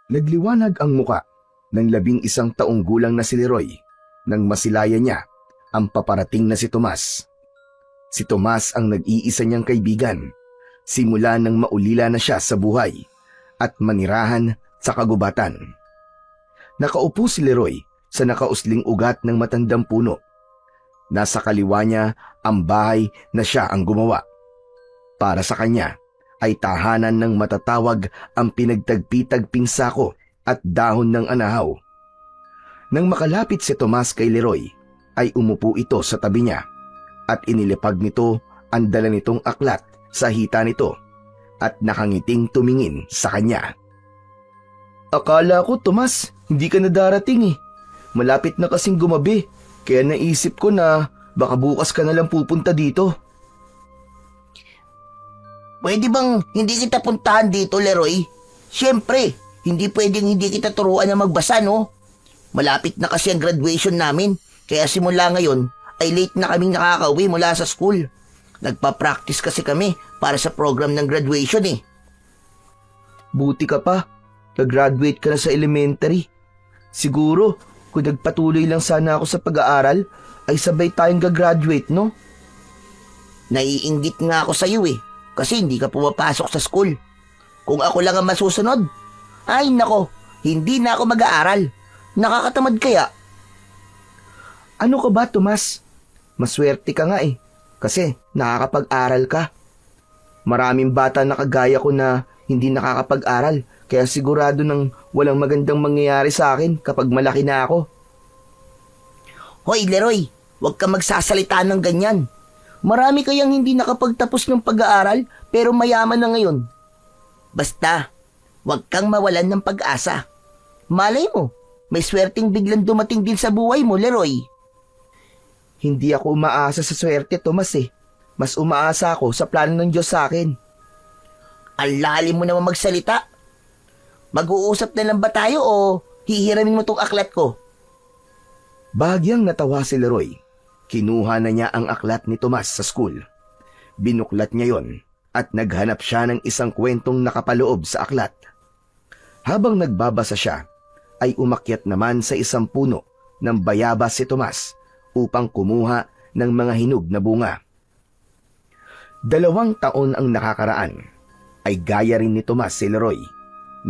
Nagliwanag ang muka ng 11 taong gulang na si Leroy nang masilaya niya ang paparating na si Tomas. Si Tomas ang nag-iisa niyang kaibigan simula nang maulila na siya sa buhay at manirahan sa kagubatan. Nakaupo si Leroy sa nakausling ugat ng matandang puno. Nasa kaliwa niya ang bahay na siya ang gumawa. Para sa kanya ay tahanan ng matatawag ang pinagtagpi-tagping sako at dahon ng anahaw. Nang makalapit si Tomas kay Leroy, ay umupo ito sa tabi niya at inilipag nito ang dala nitong aklat sa hita nito at nakangiting tumingin sa kanya. Akala ko, Tomas, hindi ka na darating eh. Malapit na kasing gumabi, kaya naisip ko na baka bukas ka na lang pupunta dito. Pwede bang hindi kita puntahan dito, Leroy? Siyempre, hindi pwedeng hindi kita turuan na magbasa, no? Malapit na kasi ang graduation namin, kaya simula ngayon ay late na kaming nakakauwi mula sa school. Nagpa-practice kasi kami para sa program ng graduation eh. Buti ka pa, nag-graduate ka na sa elementary. Siguro, kung nagpatuloy lang sana ako sa pag-aaral, ay sabay tayong gagraduate, no? Naiinggit nga ako sa iyo eh, kasi hindi ka pumapasok sa school. Kung ako lang ang masusunod, ay nako, hindi na ako mag-aaral. Nakakatamad kaya? Ano ka ba, Tomas? Maswerte ka nga eh, kasi nakakapag-aral ka. Maraming bata na kagaya ko na hindi nakakapag-aral, kaya sigurado nang walang magandang mangyayari sa akin kapag malaki na ako. Hoy, Leroy, huwag ka magsasalita ng ganyan. Marami kayang hindi nakapagtapos ng pag-aaral pero mayaman na ngayon. Basta, huwag kang mawalan ng pag-asa. Malay mo, may swerteng biglang dumating din sa buhay mo, Leroy. Hindi ako umaasa sa swerte, Tomas eh. Mas umaasa ako sa plano ng Diyos sa akin. Ang lalim mo naman magsalita. Mag-uusap na lang ba tayo o hihiramin mo tong aklat ko? Bahagyang natawa si Leroy. Kinuha na niya ang aklat ni Tomas sa school. Binuklat niya yon at naghanap siya ng isang kwentong nakapaloob sa aklat. Habang nagbabasa siya, ay umakyat naman sa isang puno ng bayabas si Tomas upang kumuha ng mga hinog na bunga. 2 taon ang nakakaraan, ay gaya rin ni Tomas si Leroy.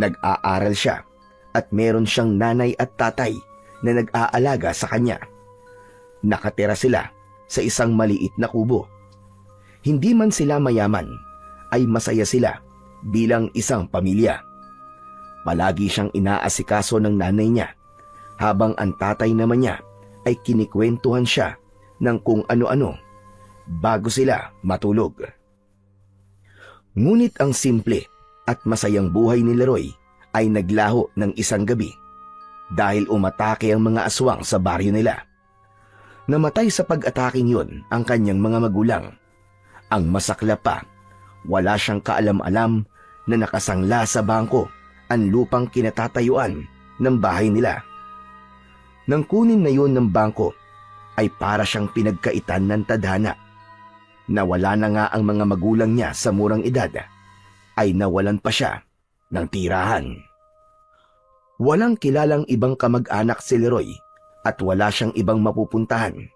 Nag-aaral siya at meron siyang nanay at tatay na nag-aalaga sa kanya. Nakatira sila sa isang maliit na kubo. Hindi man sila mayaman, ay masaya sila bilang isang pamilya. Palagi siyang inaasikaso ng nanay niya, habang ang tatay naman niya ay kinikwentuhan siya ng kung ano-ano bago sila matulog. Ngunit ang simple at masayang buhay ni Leroy ay naglaho ng isang gabi dahil umatake ang mga aswang sa baryo nila. Namatay sa pag-ataking yon ang kanyang mga magulang. Ang masaklap pa, wala siyang kaalam-alam na nakasangla sa bangko ang lupang kinatatayuan ng bahay nila. Nang kunin na yon ng bangko, ay para siyang pinagkaitan ng tadhana. Nawala na nga ang mga magulang niya sa murang edad, ay nawalan pa siya ng tirahan. Walang kilalang ibang kamag-anak si Leroy at wala siyang ibang mapupuntahan,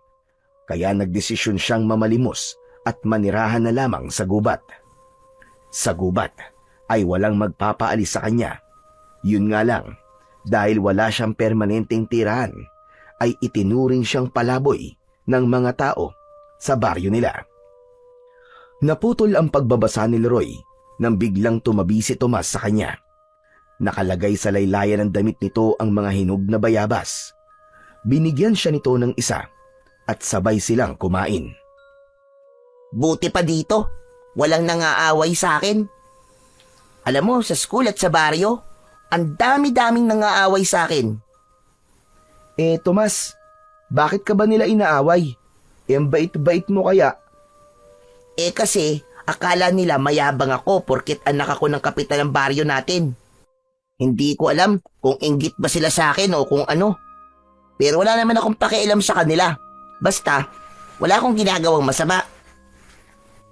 kaya nagdesisyon siyang mamalimos at manirahan na lamang sa gubat. Sa gubat ay walang magpapaalis sa kanya. Yun nga lang, dahil wala siyang permanenteng tirahan, ay itinuring siyang palaboy ng mga tao sa baryo nila. Naputol ang pagbabasa ni Leroy nang biglang tumabi si Tomas sa kanya. Nakalagay sa laylayan ng damit nito ang mga hinog na bayabas. Binigyan siya nito ng isa at sabay silang kumain. Buti pa dito, walang nangaaway sa akin. Alam mo, sa school at sa baryo, ang dami-daming nangaaway sa akin. Tomas, bakit ka ba nila inaaway? Ang bait-bait mo kaya? Kasi, akala nila mayabang ako porket anak ako ng kapitan ng baryo natin. Hindi ko alam kung inggit ba sila sa akin o kung ano. Pero wala naman akong pakialam sa kanila. Basta, wala akong ginagawang masama.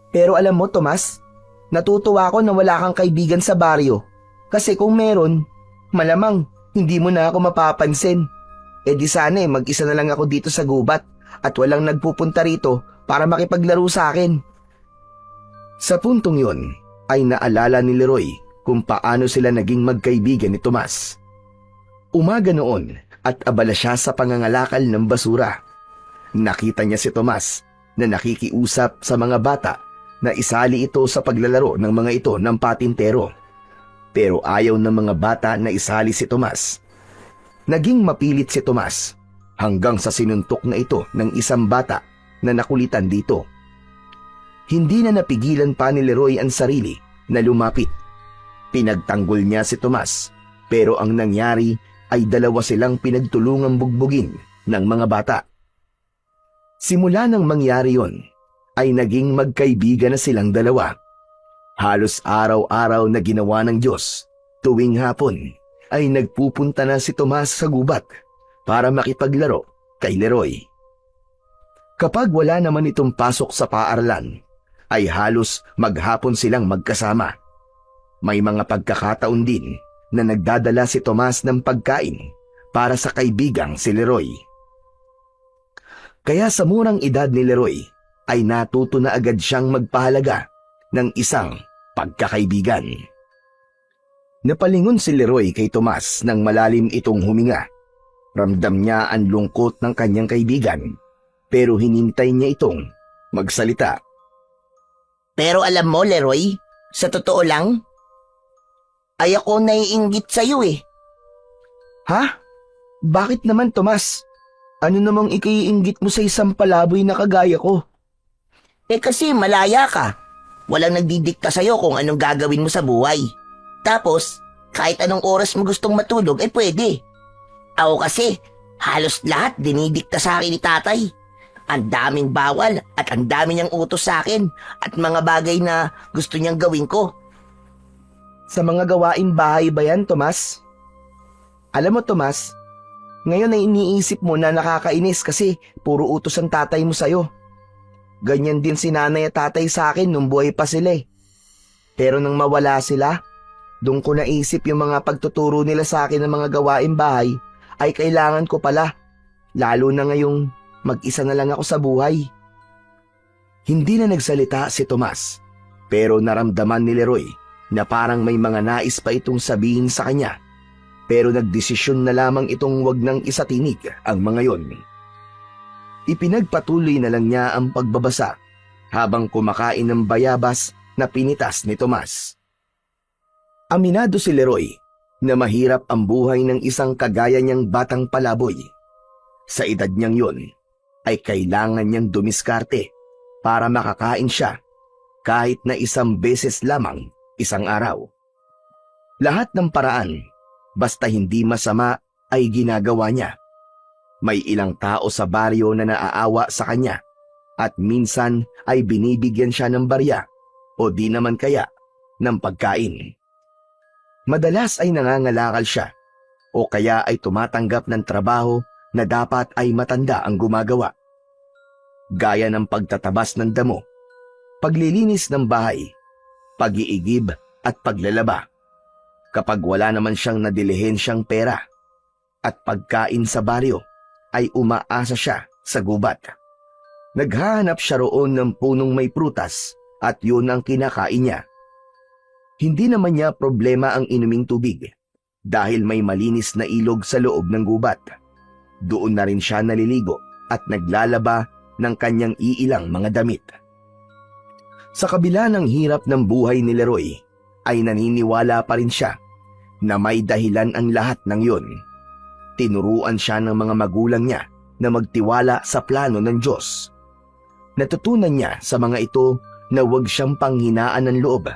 Pero alam mo, Tomas, natutuwa ako na wala kang kaibigan sa baryo. Kasi kung meron, Malamang, hindi mo na ako mapapansin. E di sana mag-isa na lang ako dito sa gubat at walang nagpupunta rito para makipaglaro sa akin. Sa puntong yon ay naalala ni Leroy kung paano sila naging magkaibigan ni Tomas. Umaga noon at abala siya sa pangangalakal ng basura. Nakita niya si Tomas na nakikiusap sa mga bata na isali ito sa paglalaro ng mga ito ng patintero. Pero ayaw ng mga bata na isali si Tomas. Naging mapilit si Tomas hanggang sa sinuntok na ito ng isang bata na nakulitan dito. Hindi na napigilan pa ni Leroy ang sarili na lumapit. Pinagtanggol niya si Tomas pero ang nangyari ay dalawa silang pinagtulungang bugbugin ng mga bata. Simula nang mangyari yon, ay naging magkaibigan na silang dalawa. Halos araw-araw na ginawa ng Diyos, tuwing hapon ay nagpupunta na si Tomas sa gubat para makipaglaro kay Leroy. Kapag wala naman itong pasok sa paaralan, ay halos maghapon silang magkasama. May mga pagkakataon din na nagdadala si Tomas ng pagkain para sa kaibigang si Leroy. Kaya sa murang edad ni Leroy ay natuto na agad siyang magpahalaga ng isang pagkakaibigan. Napalingon si Leroy kay Tomas nang malalim itong huminga. Ramdam niya ang lungkot ng kanyang kaibigan pero hinintay niya itong magsalita. Pero alam mo, Leroy, sa totoo lang, ay ako naiinggit sa'yo eh. Ha? Bakit naman, Tomas? Ano namang ikaiinggit mo sa isang palaboy na kagaya ko? Eh kasi malaya ka. Walang nagdidikta sa'yo kung anong gagawin mo sa buhay. Tapos, kahit anong oras mo gustong matulog, pwede. Ako kasi, halos lahat dinidikta sa akin ni tatay. Ang daming bawal at ang dami niyang utos sa akin at mga bagay na gusto niyang gawin ko. Sa mga gawaing bahay ba yan, Tomas? Alam mo, Tomas, ngayon ay iniisip mo na nakakainis kasi puro utos ang tatay mo sa'yo. Ganyan din si nanay at tatay sa akin nung buhay pa sila eh. Pero nang mawala sila, doon ko naisip yung mga pagtuturo nila sa akin ng mga gawaing bahay ay kailangan ko pala. Lalo na ngayong mag-isa na lang ako sa buhay. Hindi na nagsalita si Tomas, pero naramdaman ni Leroy na parang may mga nais pa itong sabihin sa kanya. Pero nagdesisyon na lamang itong wag nang isatinig ang mga yon. Ipinagpatuloy na lang niya ang pagbabasa habang kumakain ng bayabas na pinitas ni Tomas. Aminado si Leroy na mahirap ang buhay ng isang kagaya niyang batang palaboy. Sa edad niyang yon, ay kailangan niyang dumiskarte para makakain siya kahit na isang beses lamang isang araw. Lahat ng paraan, basta hindi masama, ay ginagawa niya. May ilang tao sa baryo na naaawa sa kanya at minsan ay binibigyan siya ng barya o di naman kaya ng pagkain. Madalas ay nangangalakal siya o kaya ay tumatanggap ng trabaho na dapat ay matanda ang gumagawa. Gaya ng pagtatabas ng damo, paglilinis ng bahay, pag-iigib at paglalaba. Kapag wala naman siyang nadilihensyang pera at pagkain sa baryo, ay umaasa siya sa gubat. Naghahanap siya roon ng punong may prutas at yun ang kinakain niya. Hindi naman niya problema ang inuming tubig dahil may malinis na ilog sa loob ng gubat. Doon na rin siya naliligo at naglalaba ng kanyang iilang mga damit. Sa kabila ng hirap ng buhay ni Leroy, ay naniniwala pa rin siya na may dahilan ang lahat ng yun. Tinuruan siya ng mga magulang niya na magtiwala sa plano ng Diyos. Natutunan niya sa mga ito na huwag siyang panghinaan ng loob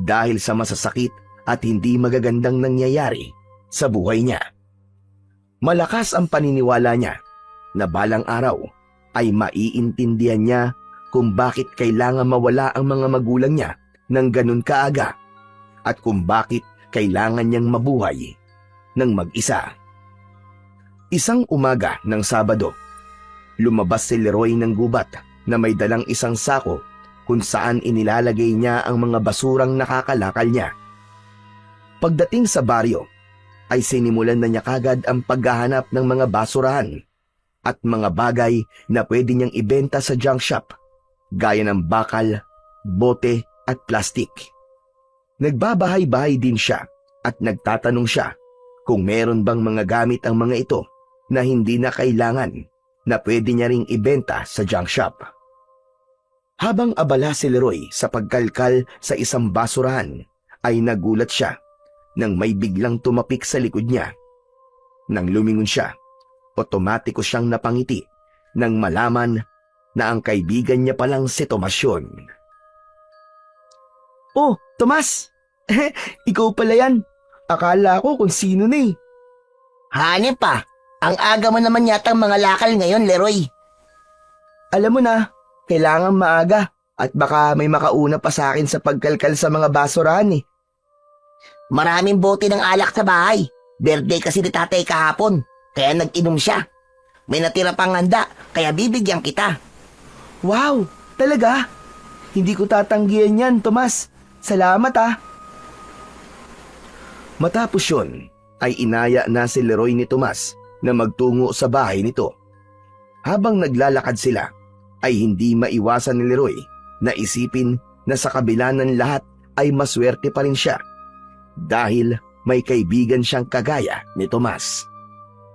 dahil sa masasakit at hindi magagandang nangyayari sa buhay niya. Malakas ang paniniwala niya na balang araw ay maiintindihan niya kung bakit kailangan mawala ang mga magulang niya ng ganun kaaga at kung bakit kailangan niyang mabuhay ng mag-isa. Isang umaga ng Sabado, lumabas si Leroy ng gubat na may dalang isang sako kung saan inilalagay niya ang mga basurang nakakalakal niya. Pagdating sa baryo, ay sinimulan na niya kagad ang paghahanap ng mga basurahan at mga bagay na pwede niyang ibenta sa junk shop, gaya ng bakal, bote at plastik. Nagbabahay-bahay din siya at nagtatanong siya kung meron bang mga gamit ang mga ito na hindi na kailangan na pwede niya ring ibenta sa junk shop. Habang abala si Leroy sa pagkalkal sa isang basurahan, ay nagulat siya nang may biglang tumapik sa likod niya. Nang lumingon siya, otomatiko siyang napangiti nang malaman na ang kaibigan niya palang si Tomas yun. "Oh, Tomas! Ikaw pala yan. Akala ko kung sino na eh." Hanip pa. Ang aga mo naman yata mga lakal ngayon, Leroy. "Alam mo na, kailangan maaga at baka may makauna pa sa akin sa pagkalkal sa mga basurahan eh." Maraming bote ng alak sa bahay. Birthday kasi ni tatay kahapon, kaya nag-inom siya. May natira pang handa, kaya bibigyan kita. "Wow, talaga? Hindi ko tatanggihan yan, Tomas. Salamat ah." Matapos yun, ay inaya na si Leroy ni Tomas na magtungo sa bahay nito. Habang naglalakad sila, ay hindi maiwasan ni Leroy na isipin na sa kabila ng lahat ay maswerte pa rin siya dahil may kaibigan siyang kagaya ni Tomas.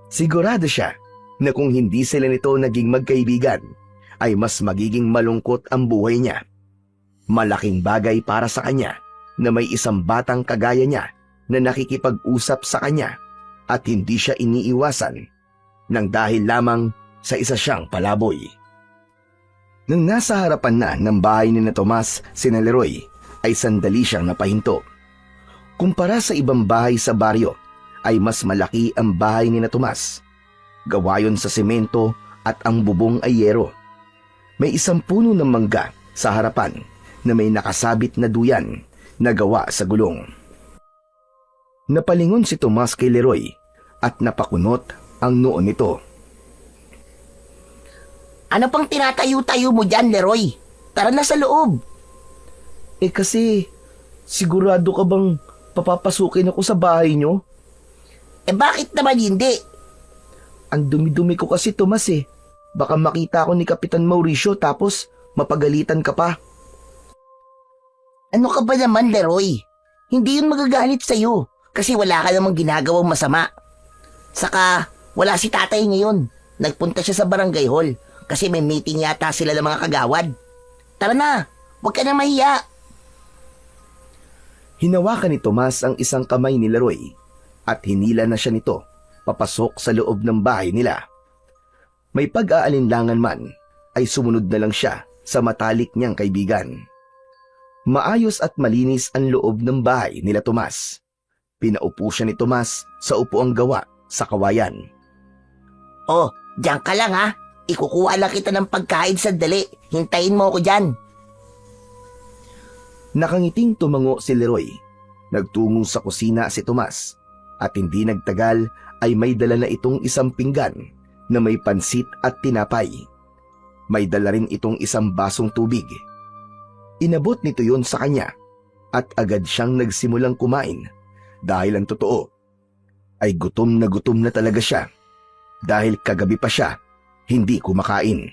Sigurado siya na kung hindi sila nito naging magkaibigan, ay mas magiging malungkot ang buhay niya. Malaking bagay para sa kanya na may isang batang kagaya niya na nakikipag-usap sa kanya at hindi siya iniiwasan nang dahil lamang sa isa siyang palaboy. Nang nasa harapan na ng bahay ni na Tomas sina Leroy, ay sandali siyang napahinto. Kumpara sa ibang bahay sa baryo, ay mas malaki ang bahay ni na Tomas. Gawa yon sa semento at ang bubong ay yero. May isang puno ng mangga sa harapan na may nakasabit na duyan na gawa sa gulong. Napalingon si Tomas kay Leroy at napakunot ang noo nito. Ano pang tinatayo-tayo mo dyan, Leroy? Tara na sa loob. Kasi, sigurado ka bang papapasukin ako sa bahay nyo? Bakit naman hindi? Ang dumi-dumi ko kasi, Tomas eh. Baka makita ako ni Kapitan Mauricio tapos mapagalitan ka pa. Ano ka ba naman, Leroy? Hindi yun magagalit sa'yo kasi wala ka namang ginagawang masama. Saka, wala si tatay ngayon. Nagpunta siya sa barangay hall kasi may meeting yata sila ng mga kagawad. Tara na, huwag ka na mahiya. Hinawakan ni Tomas ang isang kamay ni Leroy at hinila na siya nito papasok sa loob ng bahay nila. May pag-aalinlangan man ay sumunod na lang siya sa matalik niyang kaibigan. Maayos at malinis ang loob ng bahay nila Tomas. Pinaupo siya ni Tomas sa upuang gawa sa kawayan. Oh, diyan ka lang ha. Ikukuha lang kita ng pagkain sandali. Hintayin mo ako dyan. Nakangiting tumango si Leroy. Nagtungo sa kusina si Tomas at hindi nagtagal ay may dala na itong isang pinggan na may pansit at tinapay. May dala rin itong isang basong tubig. Inabot nito yon sa kanya at agad siyang nagsimulang kumain dahil ang totoo ay gutom na talaga siya dahil kagabi pa siya hindi kumakain.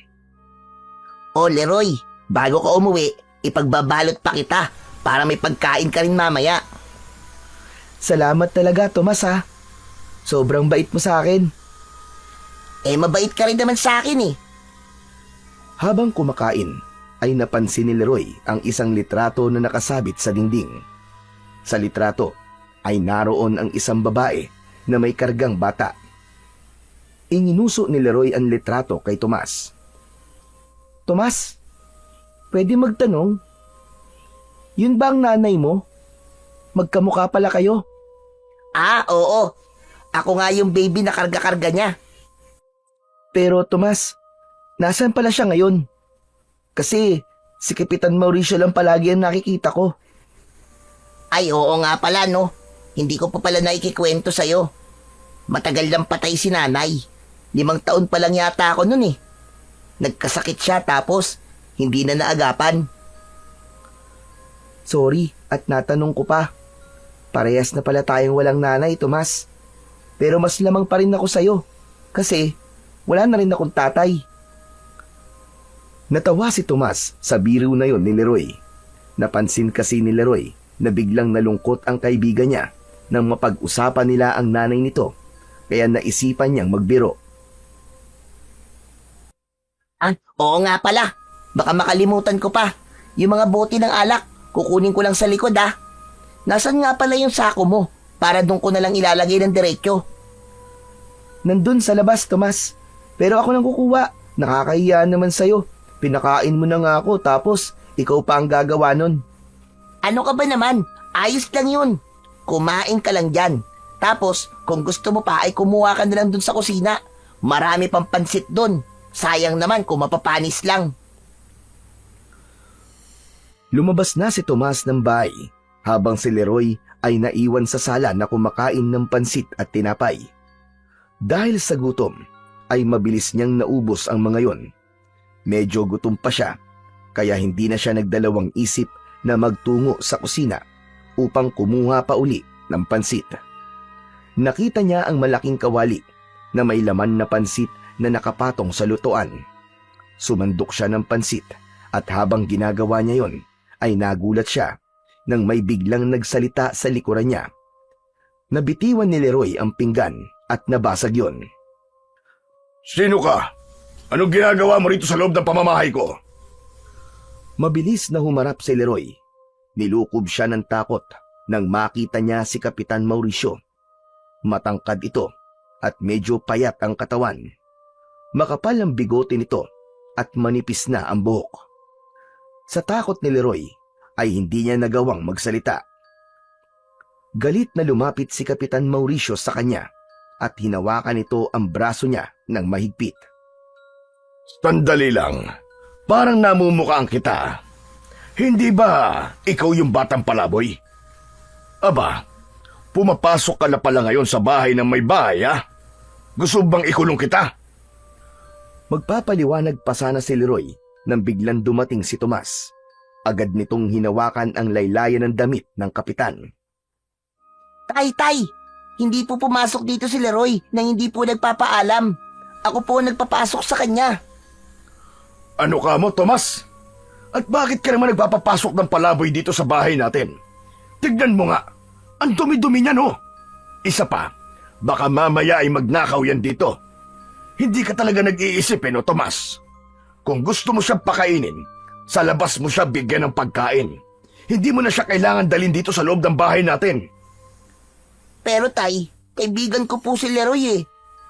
Oh, Leroy, bago ka umuwi, ipagbabalot pa kita para may pagkain ka rin mamaya. Salamat talaga, Tomas ha. Sobrang bait mo sa akin. Mabait ka rin naman sa akin eh. Habang kumakain, ay napansin ni Leroy ang isang litrato na nakasabit sa dingding. Sa litrato ay naroon ang isang babae na may kargang bata. Inginuso ni Leroy ang litrato kay Tomas. Tomas, pwede magtanong? Yun ba ang nanay mo? Magkamukha pala kayo. Ah, oo. Ako nga yung baby na karga-karga niya. Pero Tomas, nasaan pala siya ngayon? Kasi si Kapitan Mauricio lang palagi ang nakikita ko. Ay, oo nga pala no. Hindi ko pa pala naikikwento sa'yo. Matagal lang patay si nanay. 5 taon pa lang yata ako nun eh. Nagkasakit siya tapos hindi na naagapan. Sorry at natanong ko pa. Parehas na pala tayong walang nanay, Tomas. Pero mas lamang pa rin ako sa'yo kasi wala na rin akong tatay. Natawa si Tomas sa biro na yon ni Leroy. Napansin kasi ni Leroy na biglang nalungkot ang kaibigan niya nang mapag-usapan nila ang nanay nito, kaya naisipan niyang magbiro. Oo nga pala. Baka makalimutan ko pa. Yung mga bote ng alak, kukunin ko lang sa likod Nasaan nga pala yung sako mo? Para doon ko na lang ilalagay ng diretsyo. Nandun sa labas, Tomas. Pero ako nang kukuha. Nakakahiya naman sa'yo. Pinakain mo na nga ako tapos ikaw pa ang gagawa nun. Ano ka ba naman? Ayos lang yun. Kumain ka lang dyan. Tapos, kung gusto mo pa ay kumuha ka na lang dun sa kusina. Marami pang pansit dun. Sayang naman kung mapapanis lang. Lumabas na si Tomas ng bahay habang si Leroy ay naiwan sa sala na kumakain ng pansit at tinapay. Dahil sa gutom, ay mabilis niyang naubos ang mga yon. Medyo gutom pa siya, kaya hindi na siya nagdalawang isip na magtungo sa kusina upang kumuha pa uli ng pansit. Nakita niya ang malaking kawali na may laman na pansit na nakapatong sa lutuan. Sumandok siya ng pansit at habang ginagawa niya yon, ay nagulat siya nang may biglang nagsalita sa likuran niya. Nabitiwan ni Leroy ang pinggan at nabasag yon. Sino ka? Anong ginagawa mo rito sa loob ng pamamahay ko? Mabilis na humarap si Leroy. Nilukob siya ng takot nang makita niya si Kapitan Mauricio. Matangkad ito at medyo payat ang katawan. Makapal ang bigote nito at manipis na ang buhok. Sa takot ni Leroy ay hindi niya nagawang magsalita. Galit na lumapit si Kapitan Mauricio sa kanya at hinawakan nito ang braso niya ng mahigpit. Sandali lang. Parang namumukhaan kita. Hindi ba ikaw yung batang palaboy? Aba, pumapasok ka na pala ngayon sa bahay ng may bahay, Gusto bang ikulong kita? Magpapaliwanag pa sana si Leroy nang biglang dumating si Tomas. Agad nitong hinawakan ang laylayan ng damit ng kapitan. Tay! Hindi po pumasok dito si Leroy nang hindi po nagpapaalam. Ako po nagpapasok sa kanya. Ano ka mo, Tomas? At bakit ka naman nagpapapasok ng palaboy dito sa bahay natin? Tignan mo nga, ang dumi-dumi niya, no? Isa pa, baka mamaya ay magnakaw yan dito. Hindi ka talaga nag-iisip, no, Tomas? Kung gusto mo siyang pakainin, sa labas mo siya bigyan ng pagkain. Hindi mo na siya kailangan dalhin dito sa loob ng bahay natin. Pero tay, kaibigan ko po si Leroy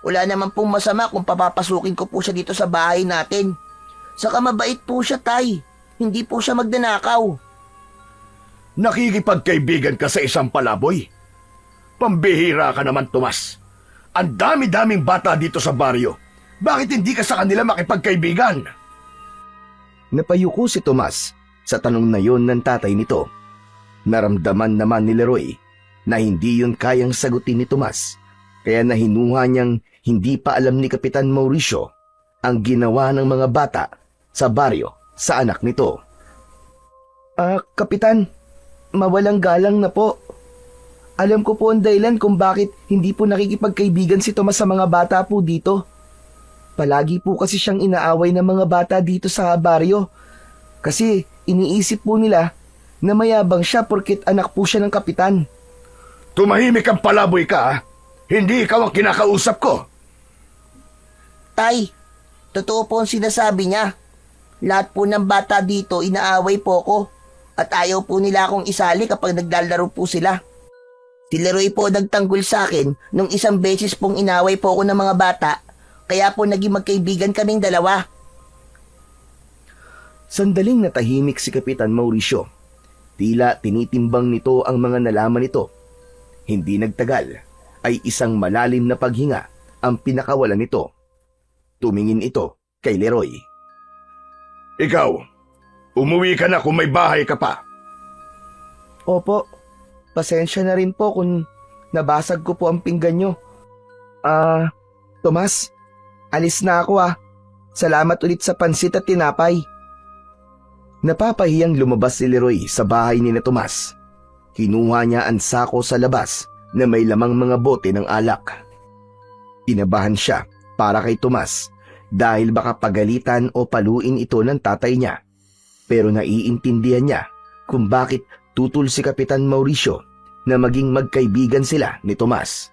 Wala naman pong masama kung papapasukin ko po siya dito sa bahay natin. Saka mabait po siya, tay. Hindi po siya magnanakaw. Nakikipagkaibigan ka sa isang palaboy? Pambihira ka naman, Tomas. Ang dami-daming bata dito sa baryo. Bakit hindi ka sa kanila makipagkaibigan? Napayuko si Tomas sa tanong na yon ng tatay nito. Naramdaman naman ni Leroy na hindi yun kayang sagutin ni Tomas, kaya nahinuha niyang hindi pa alam ni Kapitan Mauricio ang ginawa ng mga bata sa baryo sa anak nito. Kapitan, mawalang galang na po. Alam ko po ang dahilan kung bakit hindi po nakikipagkaibigan si Tomas sa mga bata po dito. Palagi po kasi siyang inaaway ng mga bata dito sa baryo. Kasi iniisip po nila na mayabang siya porket anak po siya ng kapitan. Tumahimik ang palaboy ka, Hindi ikaw ang kinakausap ko. Tay, totoo po ang sinasabi niya. Lahat po ng bata dito inaaway po ko at ayaw po nila akong isali kapag naglalaro po sila. Si Leroy po nagtanggol sa akin nung isang beses pong inaway po ako ng mga bata, kaya po naging magkaibigan kaming dalawa. Sandaling natahimik si Kapitan Mauricio. Tila tinitimbang nito ang mga nalaman nito. Hindi nagtagal ay isang malalim na paghinga ang pinakawalan nito. Tumingin ito kay Leroy. Ikaw, umuwi ka na kung may bahay ka pa. Opo, pasensya na rin po kung nabasag ko po ang pinggan nyo. Tomas, alis na ako . Salamat ulit sa pansit at tinapay. Napapahiyang lumabas si Leroy sa bahay ni na Tomas. Kinuha niya ang sako sa labas na may lamang mga bote ng alak. Inabahan siya para kay Tomas dahil baka pagalitan o paluin ito ng tatay niya. Pero naiintindihan niya kung bakit tutol si Kapitan Mauricio na maging magkaibigan sila ni Tomas.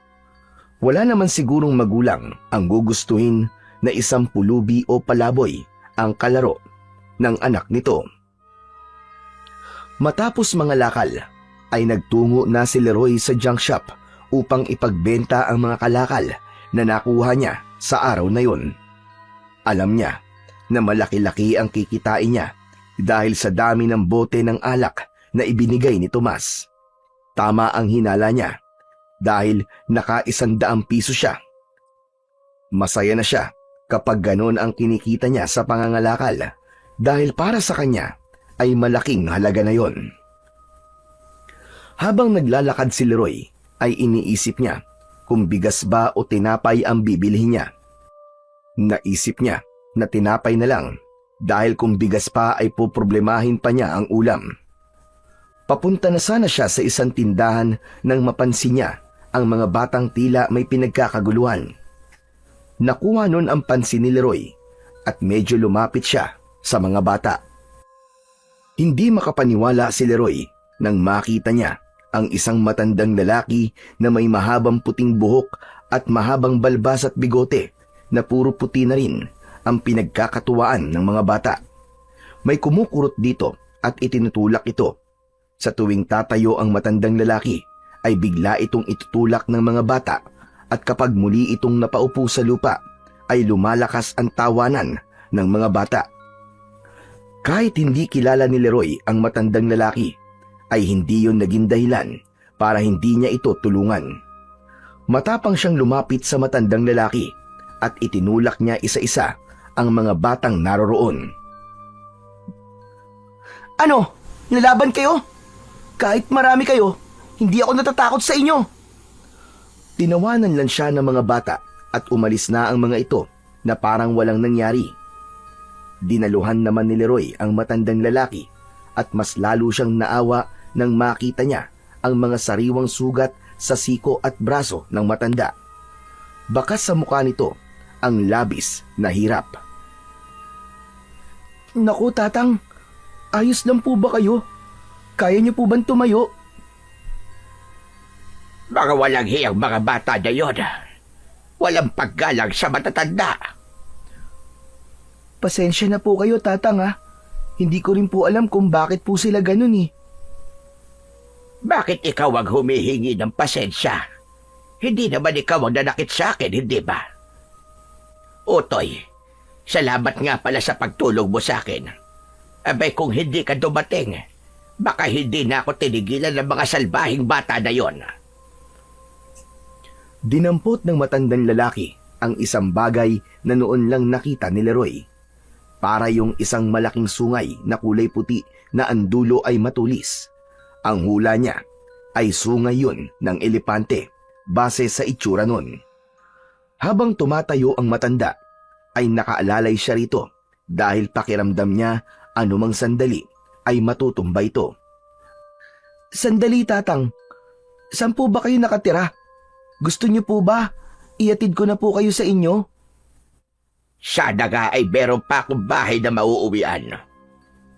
Wala naman sigurong magulang ang gugustuhin na isang pulubi o palaboy ang kalaro ng anak nito. Matapos mga lakal, ay nagtungo na si Leroy sa junk shop upang ipagbenta ang mga kalakal na nakuha niya sa araw na yun. Alam niya na malaki-laki ang kikitain niya dahil sa dami ng bote ng alak na ibinigay ni Tomas. Tama ang hinala niya dahil naka-100 piso siya. Masaya na siya kapag ganon ang kinikita niya sa pangangalakal dahil para sa kanya ay malaking halaga na yon. Habang naglalakad si Leroy ay iniisip niya kung bigas ba o tinapay ang bibilhin niya. Naisip niya na tinapay na lang dahil kung bigas pa ay poproblemahin pa niya ang ulam. Papunta na sana siya sa isang tindahan nang mapansin niya ang mga batang tila may pinagkakaguluhan. Nakuha nun ang pansin ni Leroy at medyo lumapit siya sa mga bata. Hindi makapaniwala si Leroy nang makita niya ang isang matandang lalaki na may mahabang puting buhok at mahabang balbas at bigote na puro puti na rin ang pinagkakatuwaan ng mga bata. May kumukurot dito at itinutulak ito. Sa tuwing tatayo ang matandang lalaki ay bigla itong itutulak ng mga bata at kapag muli itong napaupo sa lupa ay lumalakas ang tawanan ng mga bata. Kahit hindi kilala ni Leroy ang matandang lalaki, ay hindi yon naging dahilan para hindi niya ito tulungan. Matapang siyang lumapit sa matandang lalaki at itinulak niya isa-isa ang mga batang naroroon. Ano? Nilaban kayo? Kahit marami kayo, hindi ako natatakot sa inyo. Tinawanan lang siya ng mga bata at umalis na ang mga ito na parang walang nangyari. Dinaluhan naman ni Leroy ang matandang lalaki at mas lalo siyang naawa nang makita niya ang mga sariwang sugat sa siko at braso ng matanda. Bakas sa mukha nito ang labis na hirap. Naku, tatang, ayos lang po ba kayo? Kaya niyo po bang tumayo? Mga walang hiyang mga bata na yun. Walang paggalang sa matatanda. Pasensya na po kayo, tatang ha. Hindi ko rin po alam kung bakit po sila ganun eh. Bakit ikaw ang humihingi ng pasensya? Hindi naman ikaw ang nanakit sa akin, hindi ba? Utoy, salamat nga pala sa pagtulong mo sa akin. Abay kung hindi ka dumating, baka hindi na ako tinigilan ng mga salbahing bata na yon. Dinampot ng matandang lalaki ang isang bagay na noon lang nakita ni Leroy. Para yung isang malaking sungay na kulay puti na ang dulo ay matulis. Ang hula niya ay sungay yun ng elepante base sa itsura nun. Habang tumatayo ang matanda, ay nakaalalay siya rito dahil pakiramdam niya anumang sandali ay matutumba ito. Sandali, tatang. Saan po ba kayo nakatira? Gusto niyo po ba iatid ko na po kayo sa inyo? Sana nga ay meron pa akong bahay na mauuwian.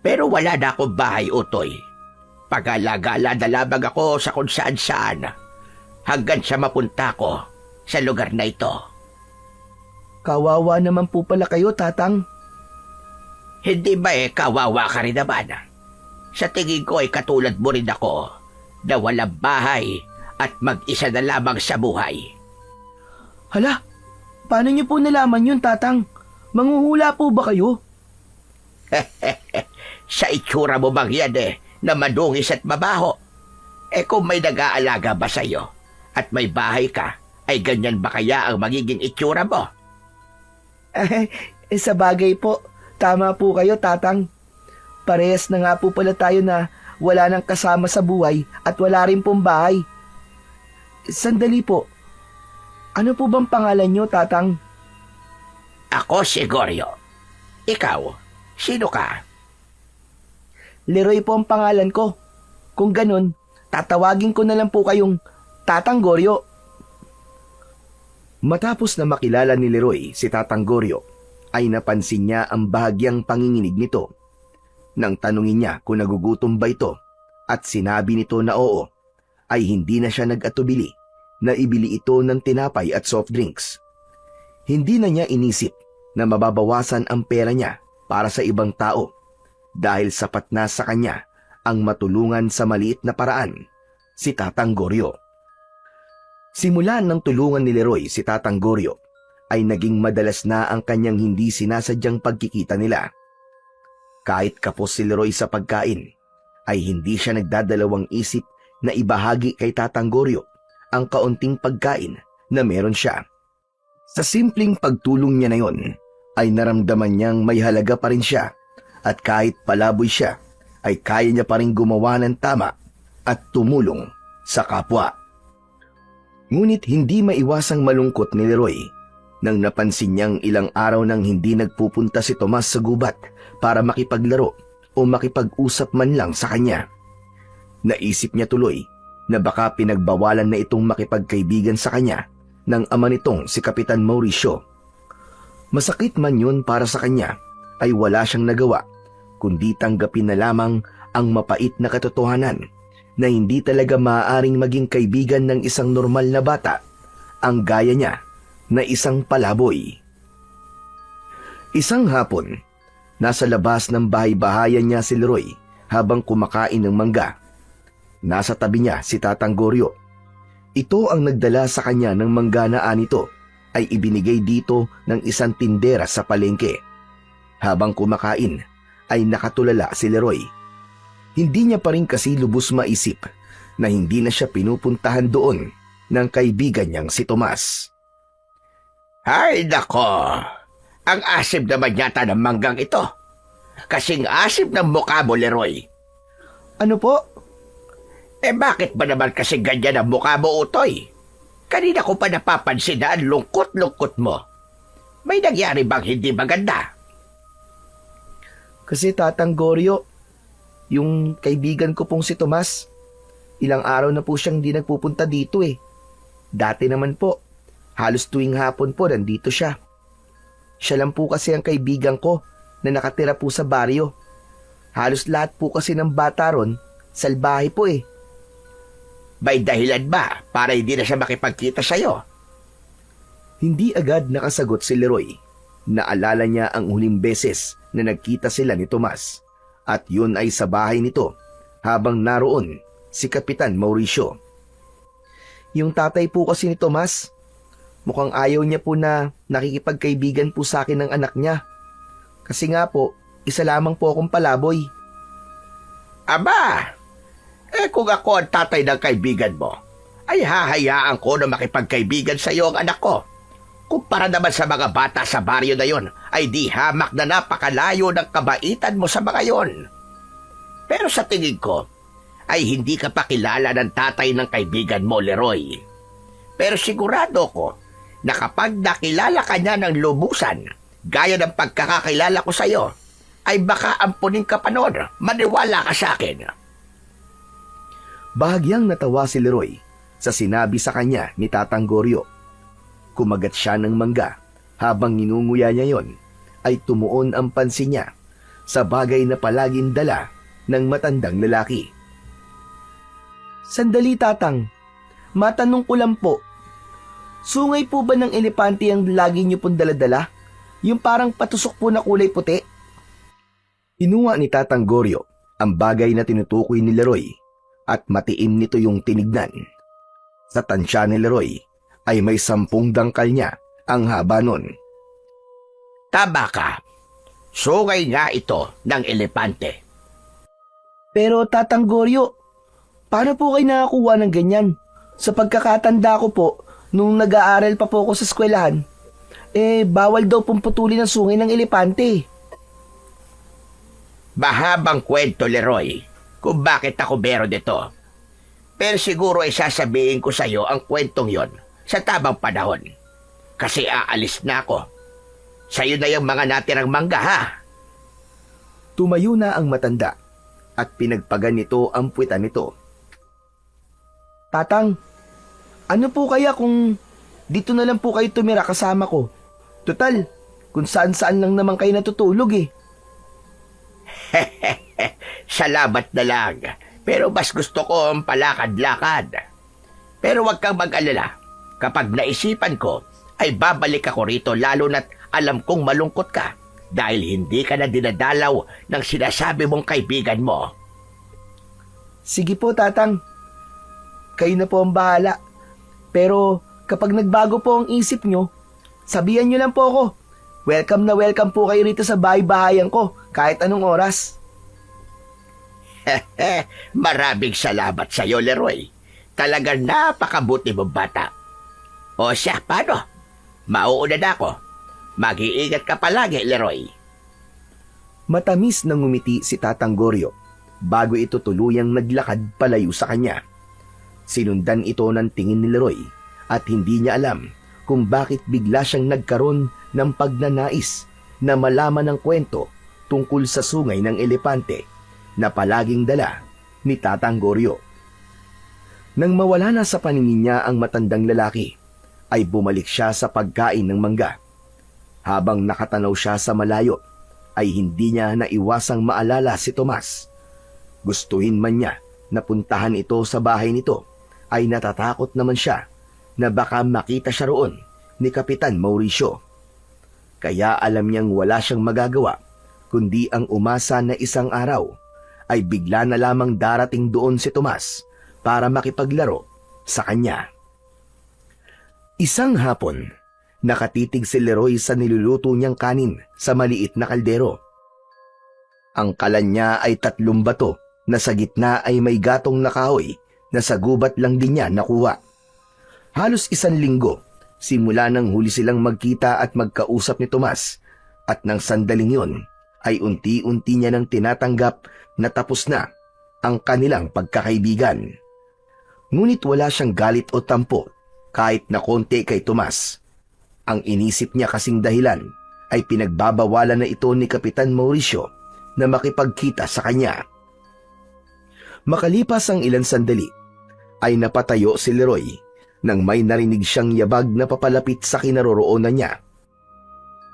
Pero wala na akong bahay, Utoy. Pag-alagala na lamang ako sa kung saan-saan hanggang sa mapunta ko sa lugar na ito. Kawawa naman po pala kayo, tatang. Hindi ba kawawa ka rin naman? Sa tingin ko ay katulad mo rin ako na walang bahay at mag-isa na lamang sa buhay. Hala, paano niyo po nalaman yun, tatang? Manghuhula po ba kayo? Sa itsura mo bang yan na madungis at mabaho? Kung may nag-aalaga ba sa'yo at may bahay ka, ay ganyan ba kaya ang magiging itsura mo? Sa bagay po, tama po kayo, tatang. Parehas na nga po pala tayo na wala nang kasama sa buhay at wala rin pong bahay. Sandali po, ano po bang pangalan niyo, tatang? Ako si Goryo. Ikaw, sino ka? Leroy po ang pangalan ko. Kung ganun, tatawagin ko na lang po kayong Tatang Goryo. Matapos na makilala ni Leroy si Tatang Goryo, ay napansin niya ang bahagyang panginginig nito. Nang tanungin niya kung nagugutom ba ito at sinabi nito na oo, ay hindi na siya nag-atubili na ibili ito ng tinapay at soft drinks. Hindi na niya inisip na mababawasan ang pera niya para sa ibang tao dahil sapat na sa kanya ang matulungan sa maliit na paraan si Tatang Goryo. Simula nang tulungan ni Leroy si Tatang Goryo, ay naging madalas na ang kanyang hindi sinasadyang pagkikita nila. Kahit kapos si Leroy sa pagkain, ay hindi siya nagdadalawang isip na ibahagi kay Tatang Goryo ang kaunting pagkain na meron siya. Sa simpleng pagtulong niya na yon, ay naramdaman niyang may halaga pa rin siya at kahit palaboy siya, ay kaya niya pa rin gumawa ng tama at tumulong sa kapwa. Ngunit hindi maiwasang malungkot ni Leroy nang napansin niyang ilang araw nang hindi nagpupunta si Tomas sa gubat para makipaglaro o makipag-usap man lang sa kanya. Naisip niya tuloy na baka pinagbawalan na itong makipagkaibigan sa kanya ng ama nitong si Kapitan Mauricio. Masakit man yun para sa kanya, ay wala siyang nagawa kundi tanggapin na lamang ang mapait na katotohanan na hindi talaga maaaring maging kaibigan ng isang normal na bata ang gaya niya na isang palaboy. Isang hapon, nasa labas ng bahay-bahayan niya si Leroy habang kumakain ng mangga. Nasa tabi niya si Tatang Goryo. Ito ang nagdala sa kanya ng mangga na anito ay ibinigay dito ng isang tindera sa palengke. Habang kumakain ay nakatulala si Leroy. Hindi niya pa rin kasi lubos maisip na hindi na siya pinupuntahan doon ng kaibigan niyang si Tomas. Ay, nako! Ang asim naman yata ng manggang ito. Kasing asim ng mukha mo, Leroy. Ano po? Bakit ba naman kasi ganyan ang mukha mo, Utoy? Kanina ko pa napapansin na ang lungkot-lungkot mo. May nangyari bang hindi maganda? Kasi Tatang Goryo, yung kaibigan ko pong si Tomas, ilang araw na po siyang di nagpupunta dito eh. Dati naman po, halos tuwing hapon po nandito siya. Siya lang po kasi ang kaibigan ko na nakatira po sa baryo. Halos lahat po kasi ng bata ron, salbahe po eh. May dahilan ba para hindi na siya makipagkita sa'yo? Hindi agad nakasagot si Leroy. Naalala niya ang huling beses na nagkita sila ni Tomas at yun ay sa bahay nito habang naroon si Kapitan Mauricio. Yung tatay po kasi ni Tomas, mukhang ayaw niya po na nakikipagkaibigan po sa akin ng anak niya. Kasi nga po, isa lamang po akong palaboy. Aba! Kung ako ang tatay ng kaibigan mo, ay hahayaan ko na makipagkaibigan sa iyo ang anak ko. Kumpara naman sa mga bata sa baryo na yon, ay di hamak na napakalayo ng kabaitan mo sa mga yon. Pero sa tingin ko, ay hindi ka pa kilala ng tatay ng kaibigan mo, Leroy. Pero sigurado ko na kapag nakilala ka niya ng lubusan, gaya ng pagkakakilala ko sa iyo, ay baka ampunin ka pa noon. Maniwala ka sa akin. Bahagyang natawa si Leroy sa sinabi sa kanya ni Tatang Goryo. Kumagat siya ng mangga habang ninunguya niya yon ay tumuon ang pansin niya sa bagay na palaging dala ng matandang lalaki. Sandali Tatang, matanong ko lang po, sungay po ba ng elepante ang lagi niyo pong daladala? Yung parang patusok po na kulay puti? Inuwa ni Tatang Goryo ang bagay na tinutukoy ni Leroy at matiim nito yung tinignan. Sa tansya ni Leroy ay may 10 dangkal niya ang haba nun. Tama ka. Sungay nga ito ng elepante. Pero Tatang Goryo, paano po kayo nakakuha ng ganyan? Sa pagkakatanda ko po, nung nag-aaral pa po ako sa eskwelahan, bawal daw pong putulin ang sungay ng elepante. Mahabang kwento, Leroy, kung bakit ako meron dito. Pero siguro ay sasabihin ko sa iyo ang kwentong yon sa tamang panahon. Kasi aalis na ako. Sa'yo na yung mga natirang mangga, ha? Tumayo na ang matanda at pinagpagan nito ang puwitan nito. Tatang, ano po kaya kung dito na lang po kayo tumira kasama ko. Total, kung saan-saan lang naman kayo natutulog eh. Salamat na lang. Pero mas gusto ko ang palakad-lakad. Pero huwag kang mag-alala. Kapag naisipan ko, ay babalik ako rito lalo na't alam kong malungkot ka dahil hindi ka na dinadalaw ng sinasabi mong kaibigan mo. Sige po, Tatang. Kayo na po ang bahala. Pero kapag nagbago po ang isip nyo, sabihan nyo lang po ako. Welcome na welcome po kayo rito sa bahay-bahayan ko kahit anong oras. Maraming salamat sa iyo, Leroy. Talagang napakabuti mong bata. O siya, paano? Mauuna na ako. Mag-iingat ka palagi, Leroy. Matamis na ngumiti si Tatang Goryo bago ito tuluyang naglakad palayo sa kanya. Sinundan ito ng tingin ni Leroy at hindi niya alam kung bakit bigla siyang nagkaroon ng pagnanais na malaman ang kwento tungkol sa sungay ng elepante na palaging dala ni Tatang Goryo. Nang mawala na sa paningin niya ang matandang lalaki, ay bumalik siya sa pagkain ng mangga. Habang nakatanaw siya sa malayo, ay hindi niya naiwasang maalala si Tomas. Gustuhin man niya na puntahan ito sa bahay nito, ay natatakot naman siya na baka makita siya roon ni Kapitan Mauricio. Kaya alam niyang wala siyang magagawa, kundi ang umasa na isang araw ay bigla na lamang darating doon si Tomas para makipaglaro sa kanya. Isang hapon, nakatitig si Leroy sa niluluto niyang kanin sa maliit na kaldero. Ang kalan niya ay 3 bato na sa gitna ay may gatong na kahoy na sa gubat lang din niya nakuha. Halos 1 linggo, simula nang huli silang magkita at magkausap ni Tomas, at nang sandaling yon ay unti-unti niya nang tinatanggap na tapos na ang kanilang pagkakaibigan. Ngunit wala siyang galit o tampo kahit na konti kay Tomas. Ang inisip niya kasing dahilan ay pinagbabawalan na ito ni Kapitan Mauricio na makipagkita sa kanya. Makalipas ang ilang sandali, ay napatayo si Leroy nang may narinig siyang yabag na papalapit sa kinaroroonan niya.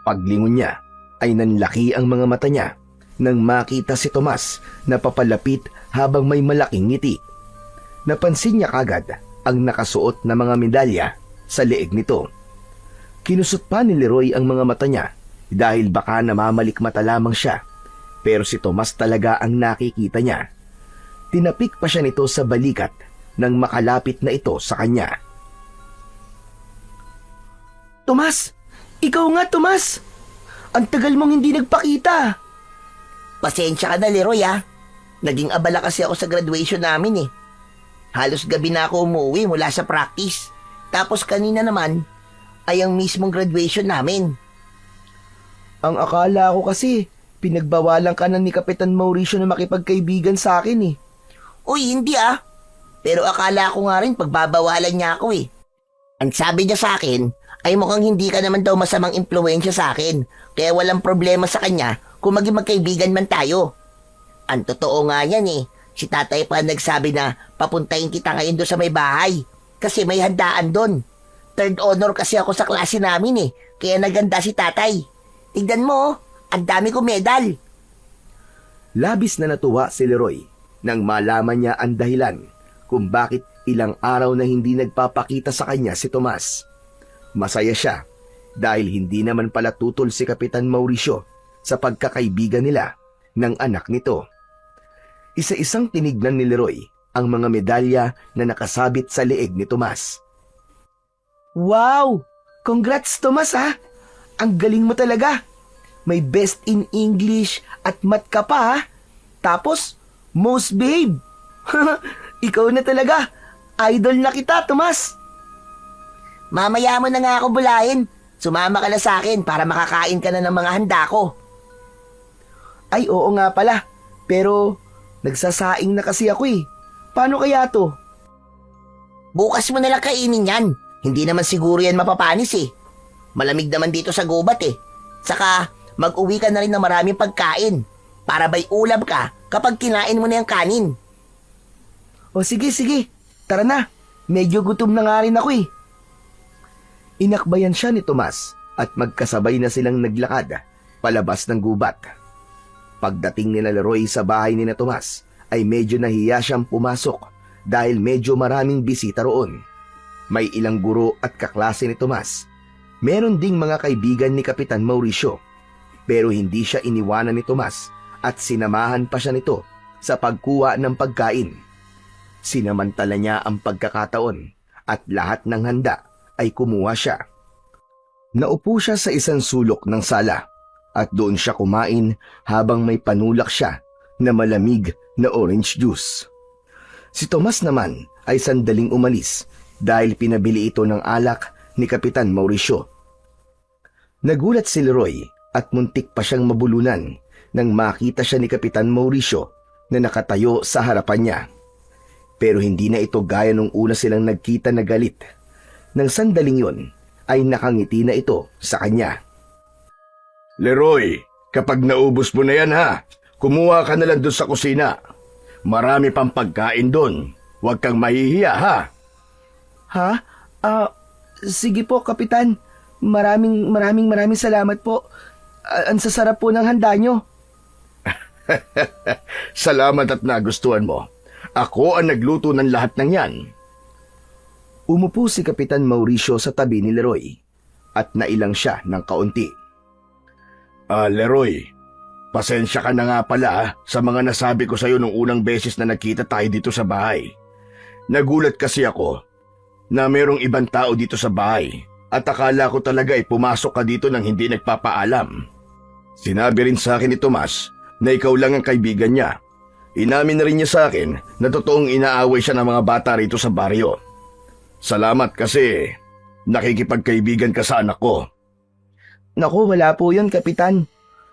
Paglingon niya ay nanlaki ang mga mata niya nang makita si Tomas na papalapit habang may malaking ngiti. Napansin niya kagad ang nakasuot na mga medalya sa leeg nito. Kinusot pa ni Leroy ang mga mata niya dahil baka namamalikmata lamang siya, pero si Tomas talaga ang nakikita niya. Tinapik pa siya nito sa balikat nang makalapit na ito sa kanya. Tomas! Ikaw nga, Tomas! Ang tagal mong hindi nagpakita! Pasensya ka na, Leroy, ha? Naging abala kasi ako sa graduation namin, eh. Halos gabi na ako umuwi mula sa practice. Tapos kanina naman ay ang mismong graduation namin. Ang akala ko kasi, pinagbawalan ka na ni Kapitan Mauricio na makipagkaibigan sa akin eh. Uy, hindi ah. Pero akala ko nga rin pagbabawalan niya ako eh. Ang sabi niya sa akin ay mukhang hindi ka naman daw masamang impluwensya sa akin. Kaya walang problema sa kanya kung maging magkaibigan man tayo. Ang totoo nga yan eh. Si tatay pa nagsabi na papuntahin kita ngayon doon sa may bahay. Kasi may handaan doon. 3rd honor kasi ako sa klase namin eh. Kaya naganda si tatay. Tignan mo, ang dami kong medal. Labis na natuwa si Leroy nang malaman niya ang dahilan kung bakit ilang araw na hindi nagpapakita sa kanya si Tomas. Masaya siya dahil hindi naman pala tutol si Kapitan Mauricio sa pagkakaibigan nila ng anak nito. Isa-isang tinignan ni Leroy ang mga medalya na nakasabit sa leeg ni Tomas. Wow! Congrats, Tomas, ha? Ang galing mo talaga. May best in English at math ka pa, ha? Tapos, most babe. Ikaw na talaga. Idol na kita, Tomas. Mamaya mo na nga ako bulayin. Sumama ka na sa akin para makakain ka na ng mga handa ko. Ay, oo nga pala. Pero, nagsasaing na kasi ako eh. Paano kaya to? Bukas mo nalang kainin yan. Hindi naman siguro yan mapapanis eh. Malamig naman dito sa gubat eh. Saka, mag-uwi ka na rin ng maraming pagkain. Para may ulam ka kapag kinain mo na yung kanin. O sige, sige. Tara na. Medyo gutom na nga rin ako eh. Inakbayan siya ni Tomas at magkasabay na silang naglakad palabas ng gubat. Pagdating nila Leroy sa bahay ni na Tomas ay medyo nahiya siyang pumasok dahil medyo maraming bisita roon. May ilang guro at kaklase ni Tomas. Meron ding mga kaibigan ni Kapitan Mauricio, pero hindi siya iniwanan ni Tomas at sinamahan pa siya nito sa pagkuha ng pagkain. Sinamantala niya ang pagkakataon at lahat ng handa ay kumuha siya. Naupo siya sa isang sulok ng sala at doon siya kumain habang may panulak siya na malamig na orange juice. Si Tomas naman ay sandaling umalis dahil pinabili ito ng alak ni Kapitan Mauricio. Nagulat si Leroy at muntik pa siyang mabulunan nang makita siya ni Kapitan Mauricio na nakatayo sa harapan niya. Pero hindi na ito gaya nung una silang nagkita na galit. Nang sandaling yon ay nakangiti na ito sa kanya. Leroy, kapag naubos mo na yan ha, kumuha ka na lang doon sa kusina. Marami pang pagkain doon. Huwag kang mahihiya ha. Ha? Sige po, Kapitan. Maraming salamat po. Ang sasarap po ng handa nyo. Salamat at nagustuhan mo. Ako ang nagluto ng lahat ng yan. Umupo si Kapitan Mauricio sa tabi ni Leroy at nailang siya ng kaunti. Leroy, pasensya ka na nga pala sa mga nasabi ko sa'yo nung unang beses na nagkita tayo dito sa bahay. Nagulat kasi ako na merong ibang tao dito sa bahay at akala ko talaga ay pumasok ka dito nang hindi nagpapaalam. Sinabi rin sa akin ni Tomas na ikaw lang ang kaibigan niya. Inamin na rin niya sa akin na totoong inaaway siya ng mga bata rito sa baryo. Salamat kasi nakikipagkaibigan ka sa anak ko. Naku, wala po yun, Kapitan.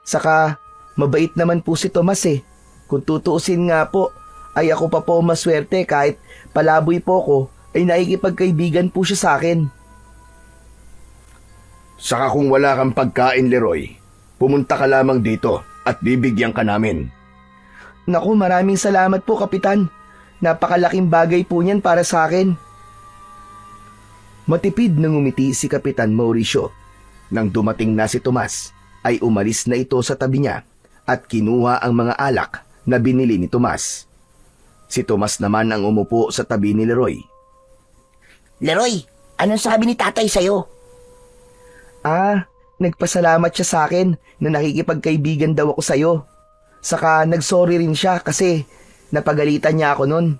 Saka, mabait naman po si Tomas eh. Kung tutuusin nga po, ay ako pa po maswerte kahit palaboy po ko, ay nakikipagkaibigan po siya sa akin. Saka kung wala kang pagkain, Leroy, pumunta ka lamang dito at bibigyan ka namin. Naku, maraming salamat po, Kapitan. Napakalaking bagay po niyan para sa akin. Matipid na ngumiti si Kapitan Mauricio. Nang dumating na si Tomas, ay umalis na ito sa tabi niya at kinuha ang mga alak na binili ni Tomas. Si Tomas naman ang umupo sa tabi ni Leroy. Leroy, anong sabi ni tatay sa'yo? Nagpasalamat siya sa akin na nakikipagkaibigan daw ako sa'yo. Saka nagsorry rin siya kasi napagalitan niya ako nun.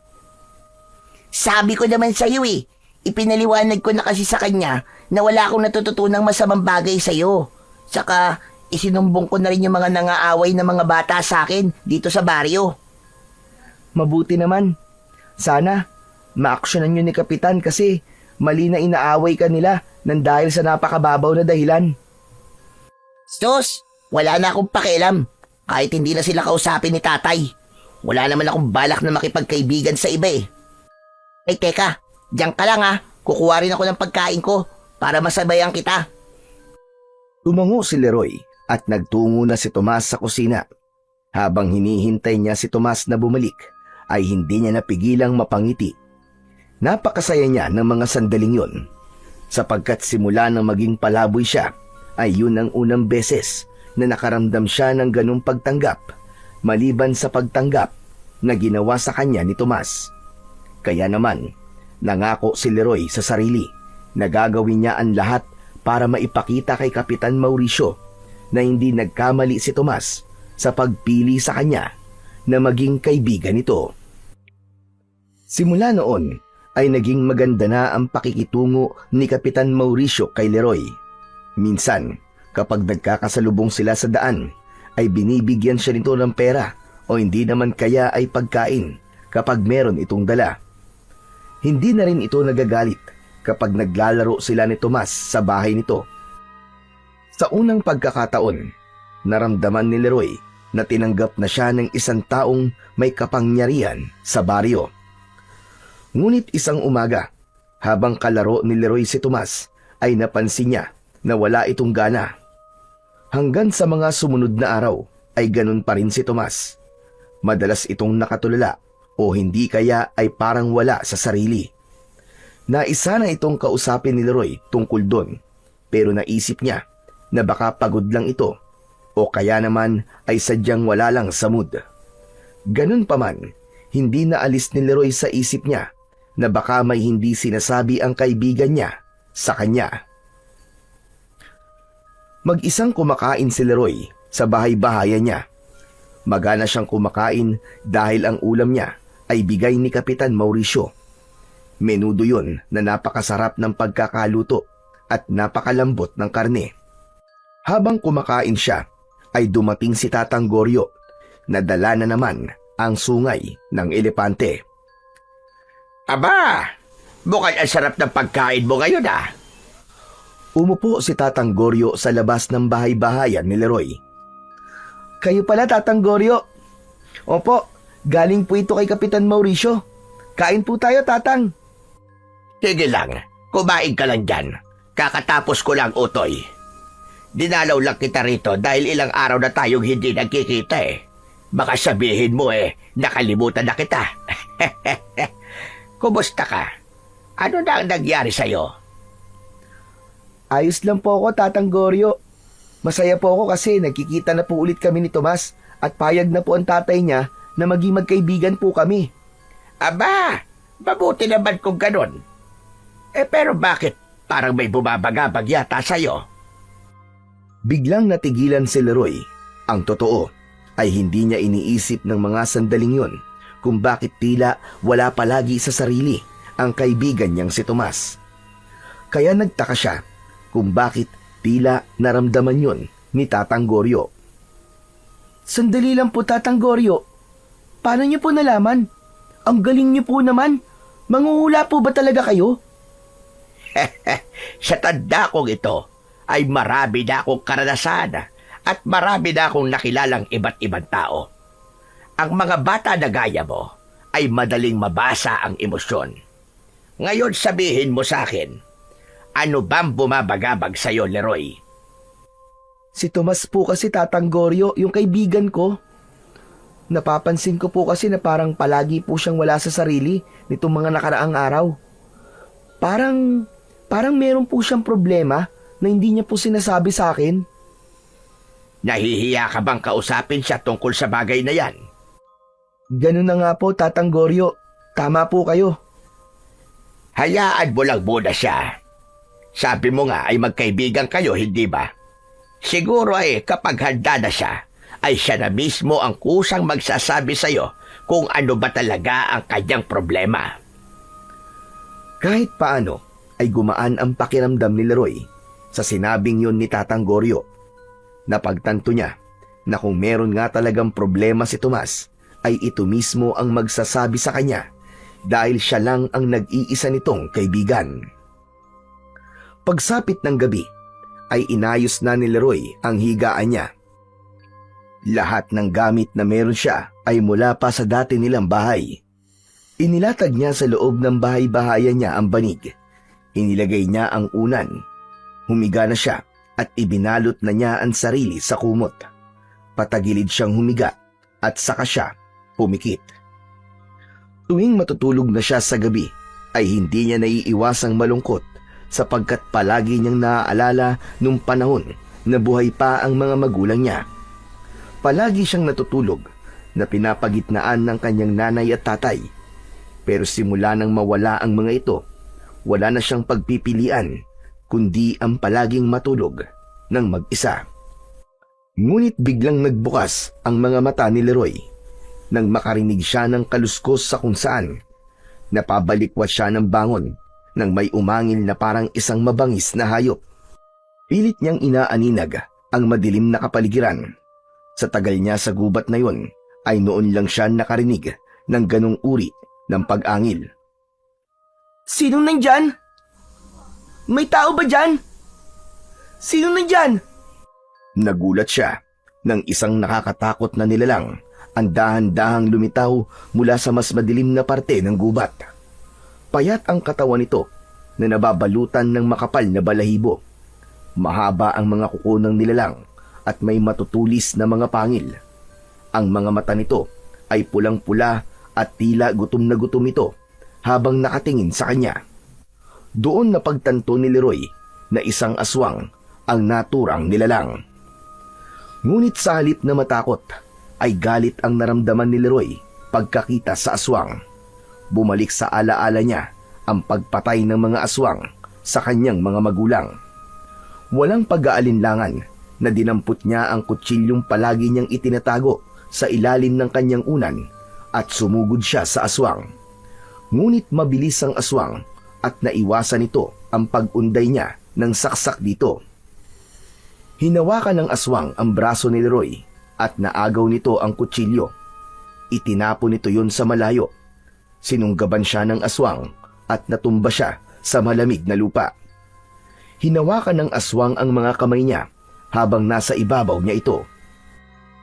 Sabi ko naman sa'yo eh. Ipinaliwanag ko na kasi sa kanya na wala akong natututunang masamang bagay sa'yo. Saka isinumbong ko na rin yung mga nangaaway na mga bata sa akin dito sa baryo. Mabuti naman. Sana maaksyonan niyo ni Kapitan kasi mali na inaaway ka nila nang dahil sa napakababaw na dahilan. Sus, wala na akong pakialam. Kahit hindi na sila kausapin ni tatay. Wala naman akong balak na makipagkaibigan sa iba eh. Ay teka, diyan ka lang ha. Kukuha rin ako ng pagkain ko para masabayan kita. Tumango si Leroy at nagtungo na si Tomas sa kusina. Habang hinihintay niya si Tomas na bumalik, ay hindi niya napigilang mapangiti. Napakasaya niya ng mga sandaling yon, sapagkat simula nang maging palaboy siya, ay yun ang unang beses na nakaramdam siya ng ganung pagtanggap, maliban sa pagtanggap na ginawa sa kanya ni Tomas. Kaya naman, nangako si Leroy sa sarili na gagawin niya ang lahat para maipakita kay Kapitan Mauricio na hindi nagkamali si Tomas sa pagpili sa kanya na maging kaibigan nito. Simula noon ay naging maganda na ang pakikitungo ni Kapitan Mauricio kay Leroy. Minsan, kapag nagkakasalubong sila sa daan, ay binibigyan siya nito ng pera o hindi naman kaya ay pagkain kapag meron itong dala. Hindi na rin ito nagagalit kapag naglalaro sila ni Tomas sa bahay nito. Sa unang pagkakataon, naramdaman ni Leroy na tinanggap na siya ng isang taong may kapangyarihan sa baryo. Ngunit isang umaga, habang kalaro ni Leroy si Tomas, ay napansin niya na wala itong gana. Hanggang sa mga sumunod na araw ay ganun pa rin si Tomas. Madalas itong nakatulala o hindi kaya ay parang wala sa sarili. Naisa na itong kausapin ni Leroy tungkol doon, pero naisip niya na baka pagod lang ito o kaya naman ay sadyang wala lang sa mood. Ganun pa man, hindi naalis ni Leroy sa isip niya na baka may hindi sinasabi ang kaibigan niya sa kanya. Mag-isang kumakain si Leroy sa bahay-bahayan niya. Magana siyang kumakain dahil ang ulam niya ay bigay ni Kapitan Mauricio. Menudo yun na napakasarap ng pagkakaluto at napakalambot ng karne. Habang kumakain siya, ay dumating si Tatang Goryo na dala na naman ang sungay ng elepante. Aba, mukhang ang sarap ng pagkain mo ngayon ah. Umupo si Tatang Goryo sa labas ng bahay-bahayan ni Leroy. Kayo pala, Tatang Goryo. Opo, galing po ito kay Kapitan Mauricio. Kain po tayo, Tatang. Sige lang, kumain ka lang dyan. Kakatapos ko lang, Utoy. Dinalaw lang kita rito dahil ilang araw na tayong hindi nagkikita eh. Baka sabihin mo nakalimutan na kita. Kumusta ka? Ano na ang nangyari sa'yo? Ayos lang po ako, Tatang Goryo. Masaya po ako kasi nagkikita na po ulit kami ni Tomas at payag na po ang tatay niya na maging magkaibigan po kami. Aba, mabuti naman kung ganon. Pero bakit parang may bumabagabag yata sa'yo? Biglang natigilan si Leroy. Ang totoo ay hindi niya iniisip ng mga sandaling yon kung bakit tila wala palagi sa sarili ang kaibigan niyang si Tomas. Kaya nagtaka siya kung bakit tila naramdaman yon ni Tatang Goryo. Sandali lang po, Tatang Goryo. Paano niyo po nalaman? Ang galing niyo po naman. Manghuhula po ba talaga kayo? Sa tanda kong ito ay marami na akong karanasan at marami na akong nakilalang iba't ibang tao. Ang mga bata na gaya mo ay madaling mabasa ang emosyon. Ngayon sabihin mo sa akin, ano bang bumabagabag sa'yo, Leroy? Si Tomas po kasi, Tatang Goryo, yung kaibigan ko. Napapansin ko po kasi na parang palagi po siyang wala sa sarili nitong mga nakaraang araw. Parang meron po siyang problema na hindi niya po sinasabi sa akin. Nahihiya ka bang kausapin siya tungkol sa bagay na yan? Ganun na nga po, Tatang Goryo. Tama po kayo. Hayaan mo lang muna siya. Sabi mo nga ay magkaibigan kayo, hindi ba? Siguro kapag handa na siya, ay siya na mismo ang kusang magsasabi sa'yo kung ano ba talaga ang kanyang problema. Kahit paano ay gumaan ang pakiramdam ni Leroy sa sinabing yun ni Tatang Goryo. Napagtanto niya na kung meron nga talagang problema si Tomas, ay ito mismo ang magsasabi sa kanya dahil siya lang ang nag-iisa nitong kaibigan. Pagsapit ng gabi, ay inayos na ni Leroy ang higaan niya. Lahat ng gamit na meron siya ay mula pa sa dati nilang bahay. Inilatag niya sa loob ng bahay-bahayan niya ang banig. Inilagay niya ang unan. Humiga na siya at ibinalot na niya ang sarili sa kumot. Patagilid siyang humiga at saka siya pumikit. Tuwing matutulog na siya sa gabi, ay hindi niya naiiwasang malungkot sapagkat palagi niyang naaalala nung panahon na buhay pa ang mga magulang niya. Palagi siyang natutulog na pinapagitnaan ng kanyang nanay at tatay. Pero simula nang mawala ang mga ito, wala na siyang pagpipilian kundi ang palaging matulog ng mag-isa. Ngunit biglang nagbukas ang mga mata ni Leroy nang makarinig siya ng kaluskos sa kung saan. Napabalikwat siya ng bangon nang may umangil na parang isang mabangis na hayop. Pilit niyang inaaninag ang madilim na kapaligiran. Sa tagal niya sa gubat na yun, ay noon lang siya nakarinig ng ganong uri ng pag-angil. Sinong nandyan? May tao ba dyan? Sinong nandyan? Nagulat siya nang isang nakakatakot na nilalang ang dahan-dahang lumitaw mula sa mas madilim na parte ng gubat. Payat ang katawan nito na nababalutan ng makapal na balahibo. Mahaba ang mga kuko ng nilalang at may matutulis na mga pangil. Ang mga mata nito ay pulang-pula at tila gutom na gutom ito habang nakatingin sa kanya. Doon napagtanto ni Leroy na isang aswang ang naturang nilalang. Ngunit sa halip na matakot, ay galit ang naramdaman ni Leroy pagkakita sa aswang. Bumalik sa alaala niya ang pagpatay ng mga aswang sa kanyang mga magulang. Walang pag-aalinlangan na dinampot niya ang kutsilyong palagi niyang itinatago sa ilalim ng kanyang unan at sumugod siya sa aswang. Ngunit mabilis ang aswang at naiwasan nito ang pag-unday niya ng saksak dito. Hinawakan ng aswang ang braso ni Leroy at naagaw nito ang kutsilyo. Itinapon nito yun sa malayo. Sinunggaban siya ng aswang at natumba siya sa malamig na lupa. Hinawakan ng aswang ang mga kamay niya habang nasa ibabaw niya ito.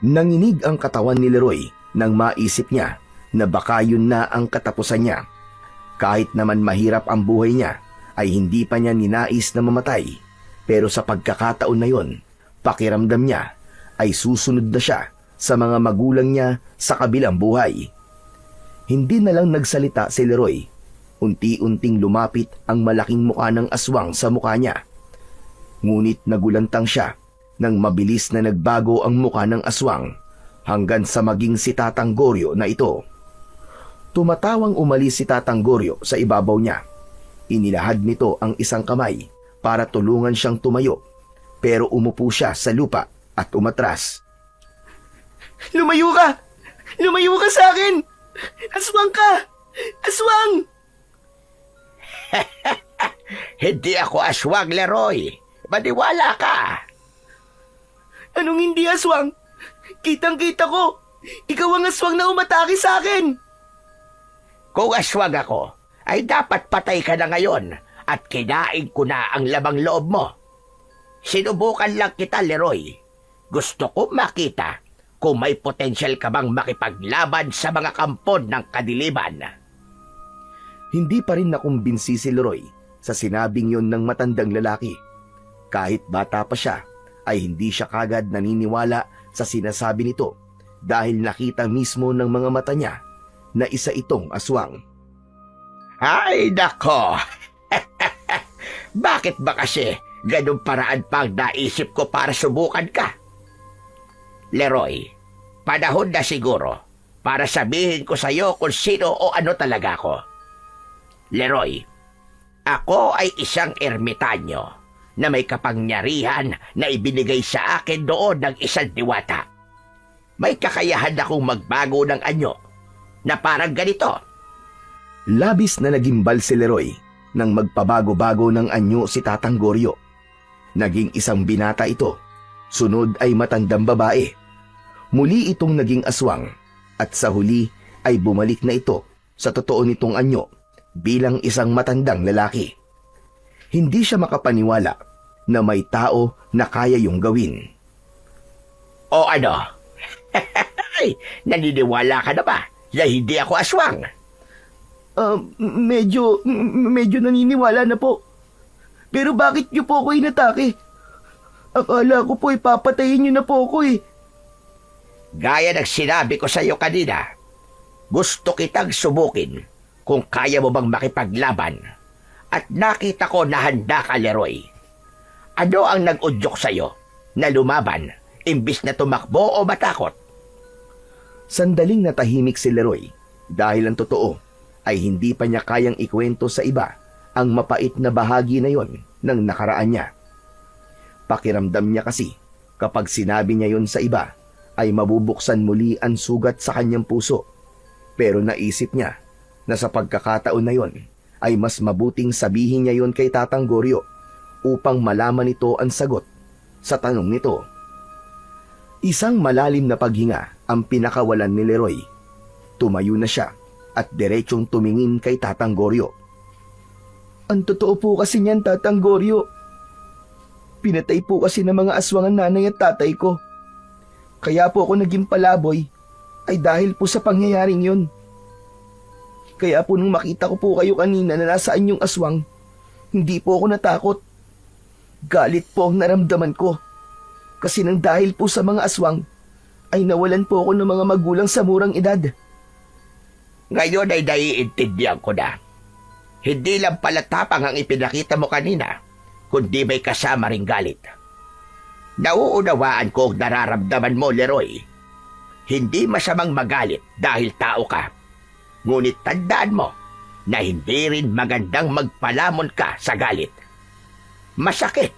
Nanginig ang katawan ni Leroy nang maisip niya na baka yun na ang katapusan niya. Kahit naman mahirap ang buhay niya, ay hindi pa niya ninais na mamatay. Pero sa pagkakataon na yon, pakiramdam niya ay susunod na siya sa mga magulang niya sa kabilang buhay. Hindi na lang nagsalita si Leroy. Unti-unting lumapit ang malaking mukha ng aswang sa mukha niya. Ngunit nagulantang siya nang mabilis na nagbago ang mukha ng aswang hanggang sa maging si Tatang Goryo na ito. Tumatawang umalis si Tatang Goryo sa ibabaw niya. Inilahad nito ang isang kamay para tulungan siyang tumayo, pero umupo siya sa lupa at umatras. Lumayo ka! Lumayo ka sa akin! Aswang ka! Aswang! Hindi ako aswang, Leroy. Maniwala ka. Anong hindi aswang? Kitang-kita ko! Ikaw ang aswang na umatake sa akin! Kung aswang ako, ay dapat patay ka na ngayon at kinain ko na ang lamang loob mo. Sinubukan lang kita, Leroy. Gusto ko makita kung may potensyal ka bang makipaglaban sa mga kampon ng kadiliman. Hindi pa rin nakumbinsi si Leroy sa sinabing yon ng matandang lalaki. Kahit bata pa siya, ay hindi siya kagad naniniwala sa sinasabi nito dahil nakita mismo ng mga mata niya na isa itong aswang. Ay, nako! Bakit ba kasi ganung paraan pang naisip ko para subukan ka? Leroy, panahon na siguro para sabihin ko sa'yo kung sino o ano talaga ako. Leroy, ako ay isang ermitanyo na may kapangyarihan na ibinigay sa akin doon ng isang diwata. May kakayahan akong magbago ng anyo na parang ganito. Labis na nagimbal si Leroy nang magpabago-bago ng anyo si Tatang Goryo. Naging isang binata ito, sunod ay matandang babae. Muli itong naging aswang at sa huli ay bumalik na ito sa totoo nitong anyo bilang isang matandang lalaki. Hindi siya makapaniwala na may tao na kaya yung gawin. O ano? Naniniwala ka na ba na hindi ako aswang? Medyo naniniwala na po. Pero bakit niyo po ako inatake? Akala ko po ipapatayin niyo na po ako eh. Gaya ng sinabi ko sa iyo kanina, gusto kitang subukin kung kaya mo bang makipaglaban. At nakita ko na handa ka, Leroy. Ano ang nag-udyok sa iyo na lumaban imbis na tumakbo o matakot? Sandaling natahimik si Leroy dahil ang totoo ay hindi pa niya kayang ikwento sa iba ang mapait na bahagi na yon ng nakaraan niya. Pakiramdam niya kasi kapag sinabi niya yon sa iba ay mabubuksan muli ang sugat sa kanyang puso. Pero naisip niya na sa pagkakataon na yon ay mas mabuting sabihin niya yon kay Tatang Goryo upang malaman nito ang sagot sa tanong nito. Isang malalim na paghinga ang pinakawalan ni Leroy. Tumayo na siya at diretsong tumingin kay Tatang Goryo. Ang totoo po kasi niyan, Tatang Goryo. Pinatay po kasi ng mga aswang ang nanay at tatay ko. Kaya po ako naging palaboy ay dahil po sa pangyayaring yun. Kaya po nung makita ko po kayo kanina na nasaan yung aswang, hindi po ako natakot. Galit po ang naramdaman ko. Kasi nang dahil po sa mga aswang, ay nawalan po ako ng mga magulang sa murang edad. Ngayon ay naiintindihan ko na. Hindi lang pala tapang ang ipinakita mo kanina, kundi may kasama ring galit. Nauunawaan ko ang nararamdaman mo, Leroy. Hindi masamang magalit dahil tao ka. Ngunit tandaan mo na hindi rin magandang magpalamon ka sa galit. Masakit,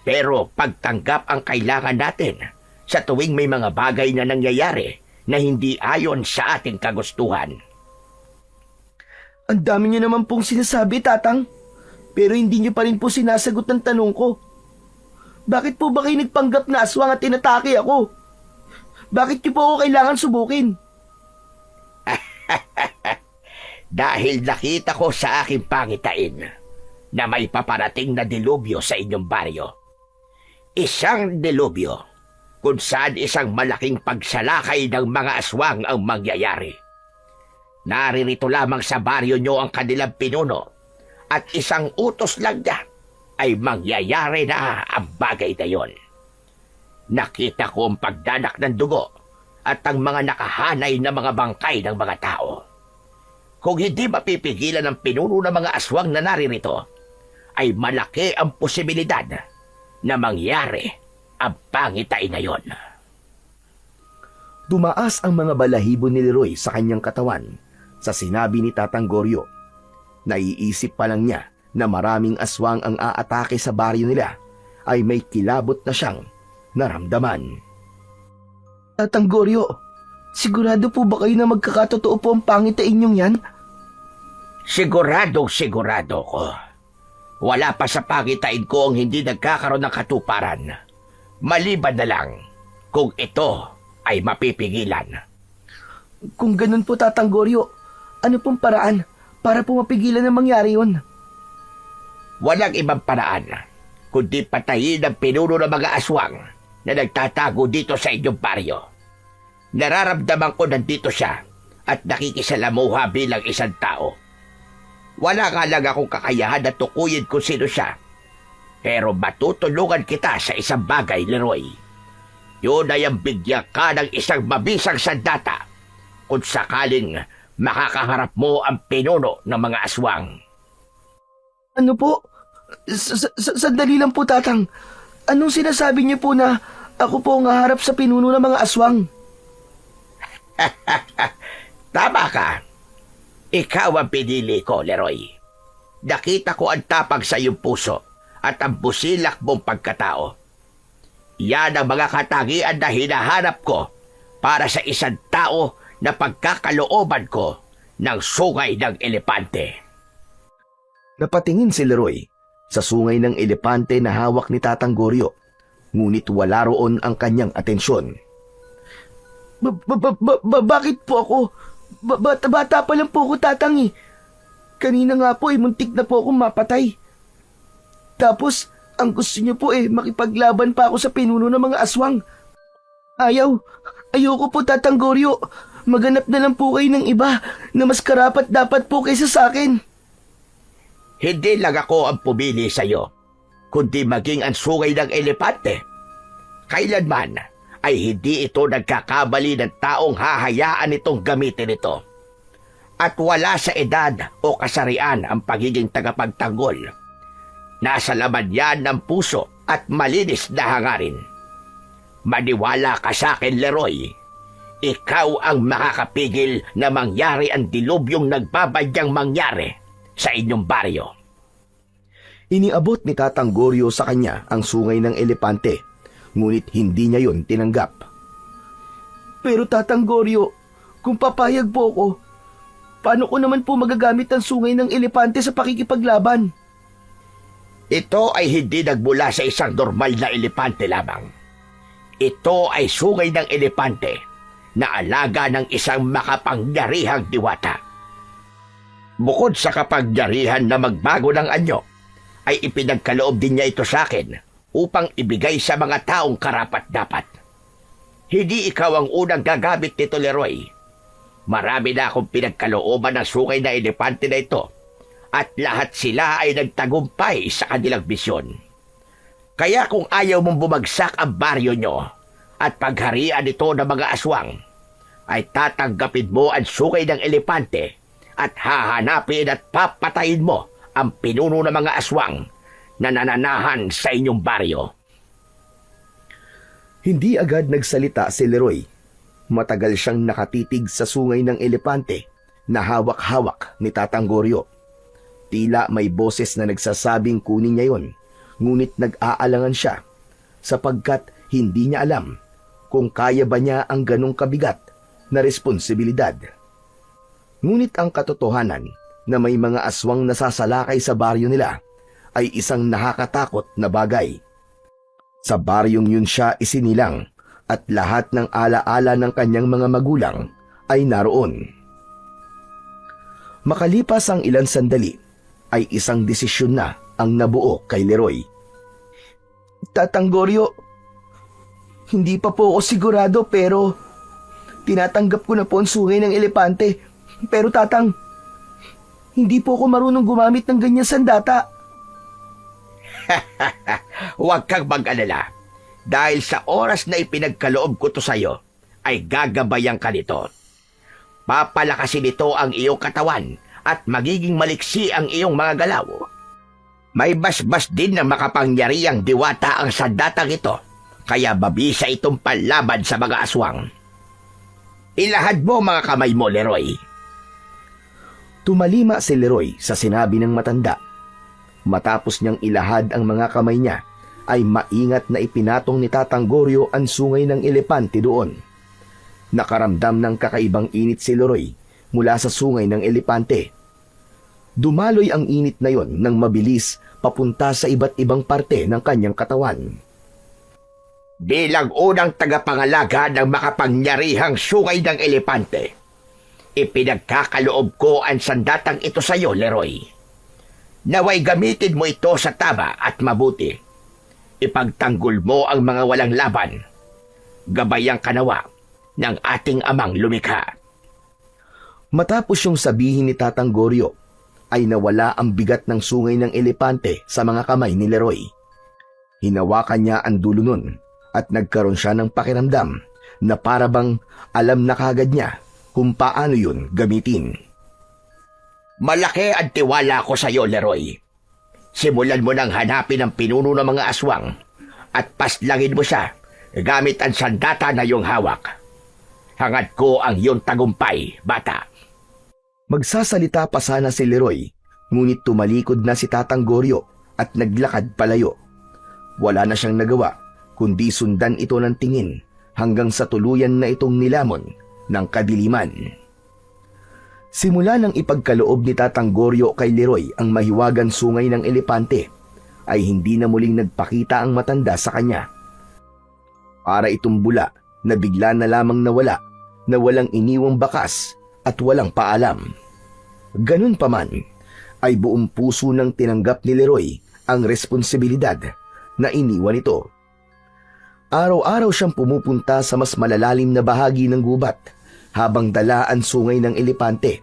pero pagtanggap ang kailangan natin sa tuwing may mga bagay na nangyayari na hindi ayon sa ating kagustuhan. Ang dami niyo naman pong sinasabi, Tatang. Pero hindi niyo pa rin po sinasagot ng tanong ko. Bakit po ba kayo nagpanggap na aswang at tinatake ako? Bakit niyo po ako kailangan subukin? Dahil nakita ko sa aking pangitain na may paparating na dilubyo sa inyong baryo. Isang dilubyo kung saan isang malaking pagsalakay ng mga aswang ang mangyayari. Naririto lamang sa baryo nyo ang kanilang pinuno at isang utos lang niya ay mangyayari na ang bagay na yon. Nakita ko ang pagdanak ng dugo at ang mga nakahanay na mga bangkay ng mga tao. Kung hindi mapipigilan ng pinuno ng mga aswang na naririto, ay malaki ang posibilidad na mangyari ang pangitain na yon. Dumaas ang mga balahibo ni Leroy sa kanyang katawan sa sinabi ni Tatang Goryo. Naiisip pa lang niya na maraming aswang ang aatake sa baryo nila ay may kilabot na siyang naramdaman. Tatang Goryo, sigurado po ba kayo na magkakatotoo po ang pangitain niyong yan? Sigurado ko. Wala pa sa pangitain ko ang hindi nagkakaroon ng katuparan. Maliban na lang kung ito ay mapipigilan. Kung ganun po, Tatang Goryo, ano pong paraan para po mapigilan na mangyari yun? Walang ibang paraan kundi patayin ang pinuno ng mga aswang na nagtatago dito sa inyong baryo. Nararamdaman ko nandito siya at nakikisalamuha bilang isang tao. Wala nga lang akong kakayahan na tukuyin kung sino siya. Pero matutulungan kita sa isang bagay, Leroy. Yun ay ang bigyan ka ng isang mabisang sandata kung sakaling makakaharap mo ang pinuno ng mga aswang. Ano po? Sandali lang po, Tatang. Anong sinasabi niyo po na ako po ang haharap sa pinuno ng mga aswang? Tama ka. Ikaw ang pinili ko, Leroy. Nakita ko ang tapang sa iyong puso at ang busilak mong pagkatao. Yan ang mga katangian na hinahanap ko para sa isang tao na pagkakalooban ko ng sungay ng elepante. Napatingin si Leroy sa sungay ng elepante na hawak ni Tatang Goryo, ngunit wala roon ang kanyang atensyon. Bakit po ako? Bata pa lang po ako, Tatang eh. Kanina nga po muntik na po akong mapatay. Tapos, ang gusto niyo po makipaglaban pa ako sa pinuno ng mga aswang. Ayoko po, Tatang Goryo. Maganap na lang po kayo ng iba na mas karapat dapat po kaysa sa akin. Hindi lang ako ang pumili sa iyo, kundi maging ang sungay ng elepante. Kailanman ay hindi ito nagkakabali ng taong hahayaan itong gamitin ito. At wala sa edad o kasarian ang pagiging tagapagtanggol. Nasa laman yan ng puso at malinis na hangarin. Maniwala ka sa akin, Leroy. Ikaw ang makakapigil na mangyari ang dilubyong nagbabadyang mangyari sa inyong baryo. Iniabot ni Tatang Goryo sa kanya ang sungay ng elepante, ngunit hindi niya yon tinanggap. Pero Tatang Goryo, kung papayag po ako, paano ko naman po magagamit ang sungay ng elepante sa pakikipaglaban? Ito ay hindi nagmula sa isang normal na elepante lamang. Ito ay sungay ng elepante na alaga ng isang makapangyarihang diwata. Bukod sa kapangyarihan na magbago ng anyo, ay ipinagkaloob din niya ito sa akin upang ibigay sa mga taong karapat-dapat. Hindi ikaw ang unang gagamit nito, Leroy. Marami na akong pinagkalooban ng sungay na elepante na ito at lahat sila ay nagtagumpay sa kanilang misyon. Kaya kung ayaw mong bumagsak ang baryo nyo at pagharian ito ng mga aswang, ay tatanggapin mo ang sungay ng elepante at hahanapin at papatayin mo ang pinuno ng mga aswang na nananahan sa inyong baryo. Hindi agad nagsalita si Leroy. Matagal siyang nakatitig sa sungay ng elepante na hawak-hawak ni Tatang Goryo. Tila may boses na nagsasabing kunin niya yon, ngunit nag-aalangan siya sapagkat hindi niya alam kung kaya ba niya ang ganong kabigat na responsibilidad. Ngunit ang katotohanan na may mga aswang nasasalakay sa baryo nila ay isang nakakatakot na bagay. Sa baryong yun siya isinilang at lahat ng alaala ng kanyang mga magulang ay naroon. Makalipas ang ilang sandali, ay isang desisyon na ang nabuo kay Leroy. Tatang Goryo, hindi pa po ako sigurado pero tinatanggap ko na po ang sungay ng elepante. Pero tatang, hindi po ako marunong gumamit ng ganyan sandata. Huwag kang mag-alala. Dahil sa oras na ipinagkaloob ko to sa'yo, ay gagabayan ka nito. Papalakasin nito ang iyong katawan at magiging maliksi ang iyong mga galaw. May basbas din na makapangyarihang diwata ang sandatang ito, kaya babisa itong panlaban sa mga aswang. Ilahad mo mga kamay mo, Leroy. Tumalima si Leroy sa sinabi ng matanda. Matapos niyang ilahad ang mga kamay niya, ay maingat na ipinatong ni Tatang Goryo ang sungay ng elepante doon. Nakaramdam ng kakaibang init si Leroy mula sa sungay ng elepante. Dumaloy ang init na yon ng mabilis papunta sa iba't ibang parte ng kanyang katawan. Bilang unang tagapangalaga ng makapangyarihang sungay ng elepante, ipinagkakaloob ko ang sandatang ito sa iyo, Leroy. Naway gamitin mo ito sa tama at mabuti. Ipagtanggol mo ang mga walang laban. Gabayang kanawa ng ating amang lumikha. Matapos yung sabihin ni Tatang Goryo, ay nawala ang bigat ng sungay ng elepante sa mga kamay ni Leroy. Hinawakan niya ang dulo nun at nagkaroon siya ng pakiramdam na parabang alam na kagad niya kung paano yun gamitin. Malaki ang tiwala ko sa iyo, Leroy. Simulan mo nang hanapin ang pinuno ng mga aswang at paslangin mo siya gamit ang sandata na iyong hawak. Hangad ko ang iyong tagumpay, bata. Magsasalita pa sana si Leroy, ngunit tumalikod na si Tatang Goryo at naglakad palayo. Wala na siyang nagawa, kundi sundan ito ng tingin hanggang sa tuluyan na itong nilamon ng kadiliman. Simula ng ipagkaloob ni Tatang Goryo kay Leroy ang mahiwagang sungay ng elepante, ay hindi na muling nagpakita ang matanda sa kanya. Para itong bula na bigla na lamang nawala, na walang iniwang bakas at walang paalam. Ganun pa man, ay buong puso nang tinanggap ni Leroy ang responsibilidad na iniwan ito. Araw-araw siyang pumupunta sa mas malalalim na bahagi ng gubat habang dala ang sungay ng elepante.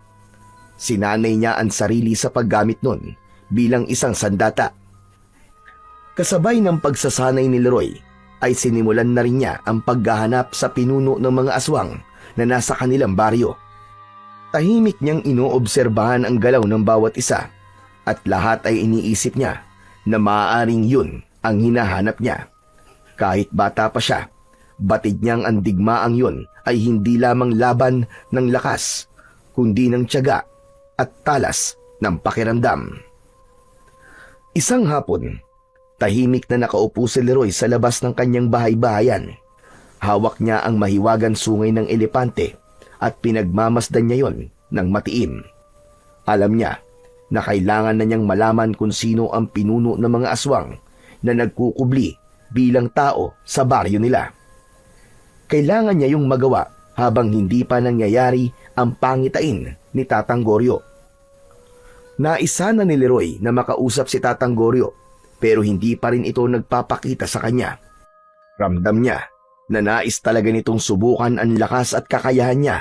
Sinanay niya ang sarili sa paggamit nun bilang isang sandata. Kasabay ng pagsasanay ni Leroy, ay sinimulan na rin niya ang paghahanap sa pinuno ng mga aswang na nasa kanilang baryo. Tahimik niyang inoobserbahan ang galaw ng bawat isa at lahat ay iniisip niya na maaaring yun ang hinahanap niya. Kahit bata pa siya, batid niyang ang digmaang yun ay hindi lamang laban ng lakas, kundi ng tiyaga at talas ng pakiramdam. Isang hapon, tahimik na nakaupo si Leroy sa labas ng kanyang bahay-bahayan. Hawak niya ang mahiwagang sungay ng elepante at pinagmamasdan niya yon ng matiim. Alam niya na kailangan na niyang malaman kung sino ang pinuno ng mga aswang na nagkukubli bilang tao sa baryo nila. Kailangan niya yung magawa habang hindi pa nangyayari ang pangitain ni Tatang Goryo. Naisa na ni Leroy na makausap si Tatang Goryo, pero hindi pa rin ito nagpapakita sa kanya. Ramdam niya na nais talaga nitong subukan ang lakas at kakayahan niya,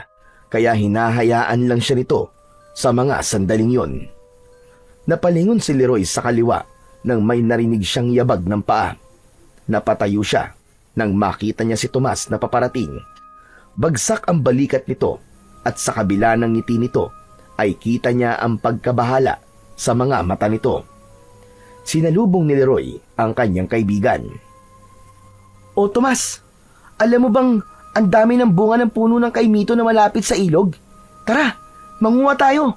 kaya hinahayaan lang siya nito sa mga sandaling yon. Napalingon si Leroy sa kaliwa nang may narinig siyang yabag ng paa. Napatayo siya nang makita niya si Tomas na paparating. Bagsak ang balikat nito at sa kabila ng ngiti nito ay kita niya ang pagkabahala sa mga mata nito. Sinalubong ni Leroy ang kanyang kaibigan. O Tomas, alam mo bang ang dami ng bunga ng puno ng kaimito na malapit sa ilog? Tara, manguha tayo.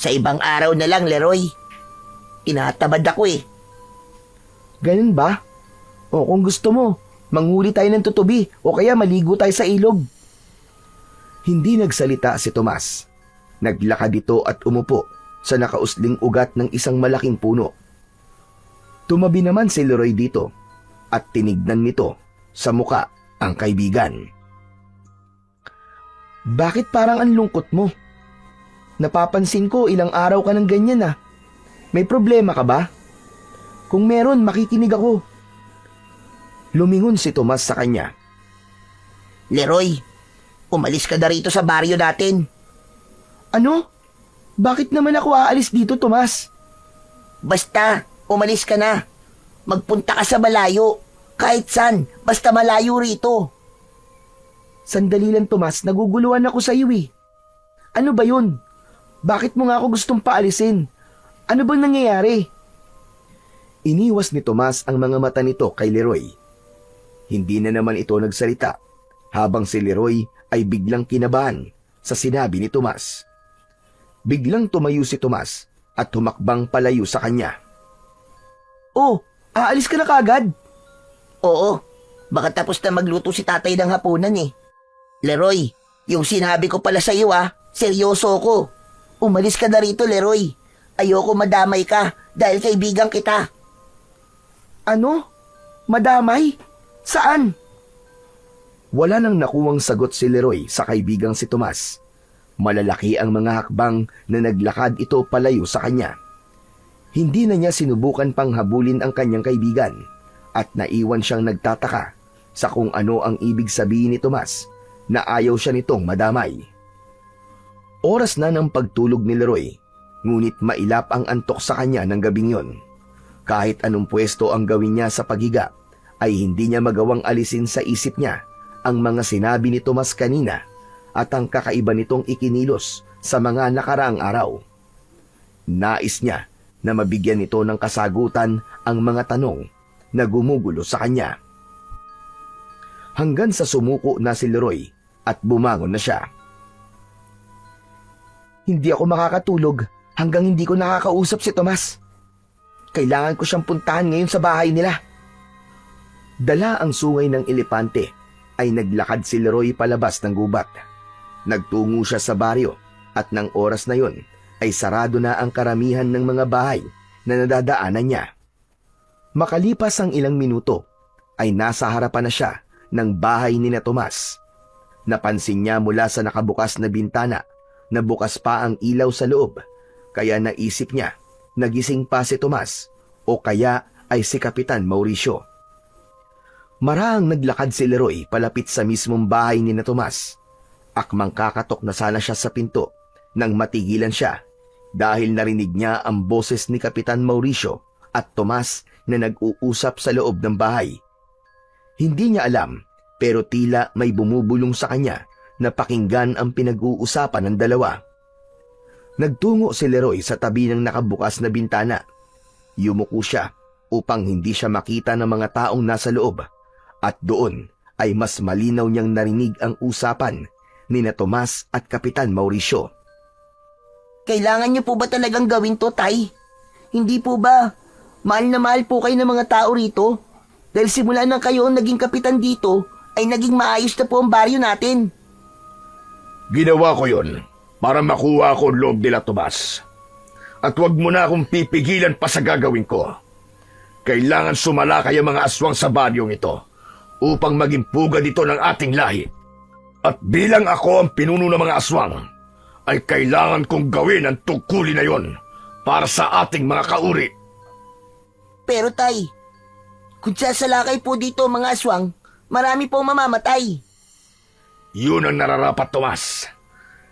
Sa ibang araw na lang, Leroy. Tinatamad ako eh. Ganun ba? O kung gusto mo, manghuli tayo ng tutubi o kaya maligo tayo sa ilog. Hindi nagsalita si Tomas. Naglakad ito at umupo sa nakausling ugat ng isang malaking puno. Tumabi naman si Leroy dito at tinignan nito sa muka ang kaibigan. Bakit parang ang lungkot mo? Napapansin ko ilang araw ka ng ganyan ah. May problema ka ba? Kung meron, makikinig ako. Lumingon si Tomas sa kanya. Leroy, umalis ka na rito sa baryo natin. Ano? Bakit naman ako aalis dito, Tomas? Basta, umalis ka na. Magpunta ka sa malayo. Kahit saan, basta malayo rito. Sandali lang, Tomas. Naguguluhan ako sa iyo eh. Ano ba yun? Bakit mo nga ako gustong paalisin? Ano bang nangyayari? Iniwas ni Tomas ang mga mata nito kay Leroy. Hindi na naman ito nagsalita habang si Leroy ay biglang kinabahan sa sinabi ni Tomas. Biglang tumayo si Tomas at humakbang palayo sa kanya. Oh, aalis ka na kagad? Oo, baka tapos na magluto si tatay ng hapunan eh. Leroy, yung sinabi ko pala sa iyo seryoso ko. Umalis ka na rito, Leroy. Ayoko madamay ka dahil kaibigan kita. Ano? Madamay? Saan? Wala nang nakuwang sagot si Leroy sa kaibigang si Tomas. Malalaki ang mga hakbang na naglakad ito palayo sa kanya. Hindi na niya sinubukan pang habulin ang kanyang kaibigan at naiwan siyang nagtataka sa kung ano ang ibig sabihin ni Tomas na ayaw siya nitong madamay. Oras na ng pagtulog ni Leroy, ngunit mailap ang antok sa kanya ng gabing yon. Kahit anong pwesto ang gawin niya sa paghiga, ay hindi niya magawang alisin sa isip niya ang mga sinabi ni Tomas kanina at ang kakaiba nitong ikinilos sa mga nakaraang araw. Nais niya na mabigyan nito ng kasagutan ang mga tanong na gumugulo sa kanya. Hanggang sa sumuko na si Leroy at bumangon na siya. Hindi ako makakatulog hanggang hindi ko nakakausap si Tomas. Kailangan ko siyang puntahan ngayon sa bahay nila. Dala ang sungay ng elepante ay naglakad si Leroy palabas ng gubat. Nagtungo siya sa baryo at ng oras na yon ay sarado na ang karamihan ng mga bahay na nadadaanan niya. Makalipas ang ilang minuto ay nasa harapan na siya ng bahay ni na Tomas. Napansin niya mula sa nakabukas na bintana na bukas pa ang ilaw sa loob, kaya naisip niya nagising pa si Tomas o kaya ay si Kapitan Mauricio. Maraang naglakad si Leroy palapit sa mismong bahay ni na Tomas. Akmang kakatok na sana siya sa pinto nang matigilan siya dahil narinig niya ang boses ni Kapitan Mauricio at Tomas na nag-uusap sa loob ng bahay. Hindi niya alam pero tila may bumubulong sa kanya na pakinggan ang pinag-uusapan ng dalawa. Nagtungo si Leroy sa tabi ng nakabukas na bintana. Yumuko siya upang hindi siya makita ng mga taong nasa loob at doon ay mas malinaw niyang narinig ang usapan ni na Tomas at Kapitan Mauricio. Kailangan niyo po ba talagang gawin to, Tay? Hindi po ba? Mahal na mahal po kayo ng mga tao rito. Dahil simula nang kayo ang naging kapitan dito, ay naging maayos na po ang baryo natin. Ginawa ko yon para makuha ko ang loob nila, Tomas. At huwag mo na akong pipigilan pa sa gagawin ko. Kailangan sumalakay ang mga aswang sa baryong ito upang maging pugad ito ng ating lahi. At bilang ako ang pinuno ng mga aswang, ay kailangan kong gawin ang tungkulin na yon para sa ating mga kauri. Pero Tay, kung sasalakay po dito mga aswang, marami pong mamamatay. Yun ang nararapat, Tomas.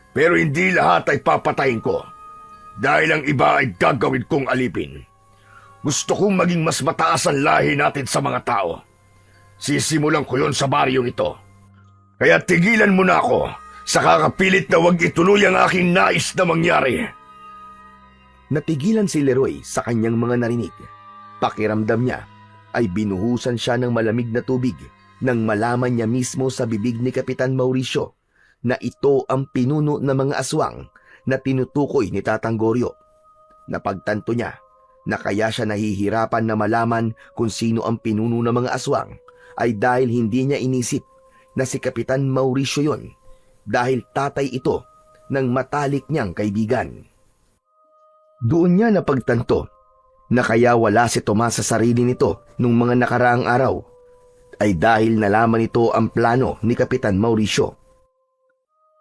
Pero hindi lahat ay papatayin ko dahil ang iba ay gagawin kong alipin. Gusto kong maging mas mataas ang lahi natin sa mga tao. Sisimulan ko yon sa baryong ito. Kaya tigilan mo na ako sa kakapilit na huwag ituloy ang aking nais na mangyari. Natigilan si Leroy sa kanyang mga narinig. Pakiramdam niya ay binuhusan siya ng malamig na tubig nang malaman niya mismo sa bibig ni Kapitan Mauricio na ito ang pinuno ng mga aswang na tinutukoy ni Tatang Goryo. Napagtanto niya na kaya siya nahihirapan na malaman kung sino ang pinuno ng mga aswang ay dahil hindi niya inisip na si Kapitan Mauricio yon, dahil tatay ito ng matalik niyang kaibigan. Doon niya napagtanto na kaya wala si Tomas sa sarili nito nung mga nakaraang araw ay dahil nalaman nito ang plano ni Kapitan Mauricio.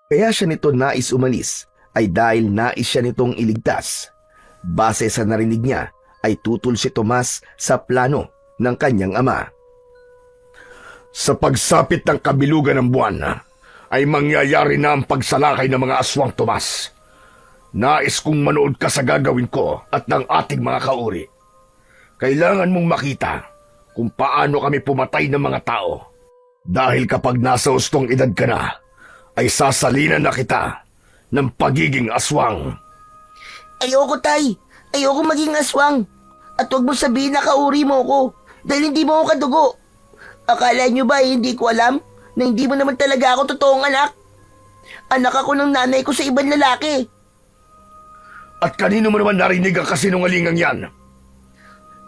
Kaya siya nito nais umalis ay dahil nais siya nitong iligtas. Base sa narinig niya ay tutol si Tomas sa plano ng kanyang ama. Sa pagsapit ng kabilugan ng buwan, ay mangyayari na ang pagsalakay ng mga aswang, Tomas. Nais kong manood ka sa gagawin ko at ng ating mga kauri. Kailangan mong makita kung paano kami pumatay ng mga tao. Dahil kapag nasa ustong edad ka na, ay sasalinan na kita ng pagiging aswang. Ayoko, tay. Ayoko maging aswang. At huwag mo sabihin na kauri mo ko dahil hindi mo ako kadugo. Akala niyo ba hindi ko alam na hindi mo naman talaga ako totoong anak? Anak ako ng nanay ko sa ibang lalaki. At kanino mo naman narinig ang kasinungalingang yan?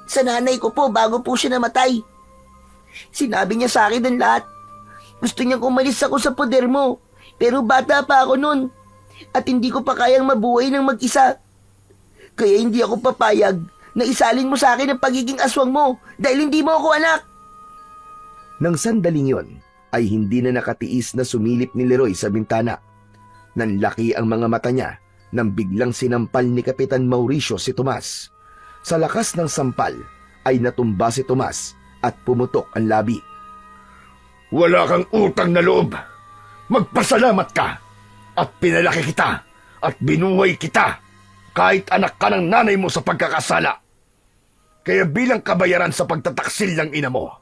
Sa nanay ko po bago po siya namatay. Sinabi niya sa akin ang lahat. Gusto niyang umalis ako sa poder mo. Pero bata pa ako nun. At hindi ko pa kayang mabuhay ng mag-isa. Kaya hindi ako papayag na isalin mo sa akin ang pagiging aswang mo dahil hindi mo ako anak. Nang sandaling yon, ay hindi na nakatiis na sumilip ni Leroy sa bintana. Nanlaki ang mga mata niya nang biglang sinampal ni Kapitan Mauricio si Tomas. Sa lakas ng sampal ay natumba si Tomas at pumutok ang labi. Wala kang utang na loob. Magpasalamat ka. At pinalaki kita at binuhay kita kahit anak ka ng nanay mo sa pagkakasala. Kaya bilang kabayaran sa pagtataksil ng ina mo,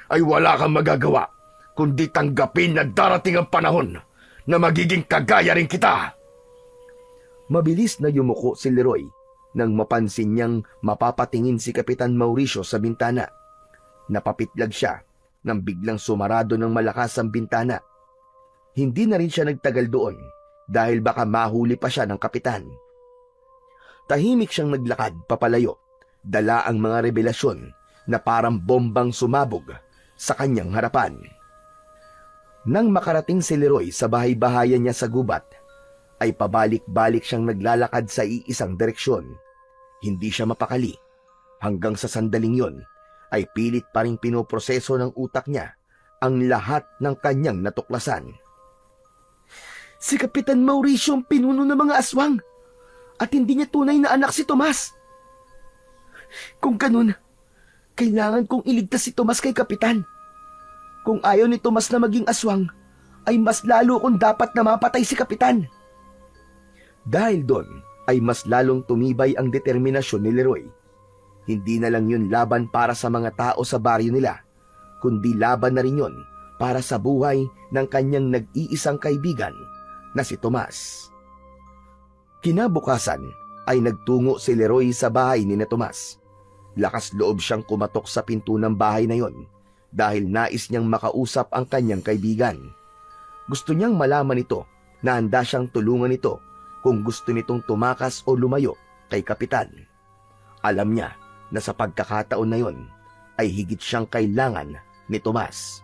ay wala kang magagawa kundi tanggapin na darating ang panahon na magiging kagaya rin kita. Mabilis na yumuko si Leroy nang mapansin niyang mapapatingin si Kapitan Mauricio sa bintana. Napapitlag siya nang biglang sumarado ng malakas ang bintana. Hindi na rin siya nagtagal doon dahil baka mahuli pa siya ng kapitan. Tahimik siyang naglakad papalayo, dala ang mga revelasyon na parang bombang sumabog sa kanyang harapan. Nang makarating si Leroy sa bahay-bahayan niya sa gubat, ay pabalik-balik siyang naglalakad sa iisang direksyon. Hindi siya mapakali. Hanggang sa sandaling yon, ay pilit pa rin pinoproseso ng utak niya ang lahat ng kanyang natuklasan. Si Kapitan Mauricio ang pinuno ng mga aswang at hindi niya tunay na anak si Tomas. Kung ganun, kailangan kong iligtas si Tomas kay Kapitan. Kung ayaw ni Tomas na maging aswang, ay mas lalo kong dapat na mapatay si Kapitan. Dahil doon ay mas lalong tumibay ang determinasyon ni Leroy. Hindi na lang yun laban para sa mga tao sa baryo nila, kundi laban na rin yun para sa buhay ng kanyang nag-iisang kaibigan na si Tomas. Kinabukasan ay nagtungo si Leroy sa bahay ni na Tomas. Lakas loob siyang kumatok sa pinto ng bahay na yon dahil nais niyang makausap ang kanyang kaibigan. Gusto niyang malaman ito na handa siyang tulungan ito kung gusto nitong tumakas o lumayo kay Kapitan. Alam niya na sa pagkakataon na yon ay higit siyang kailangan ni Tomas.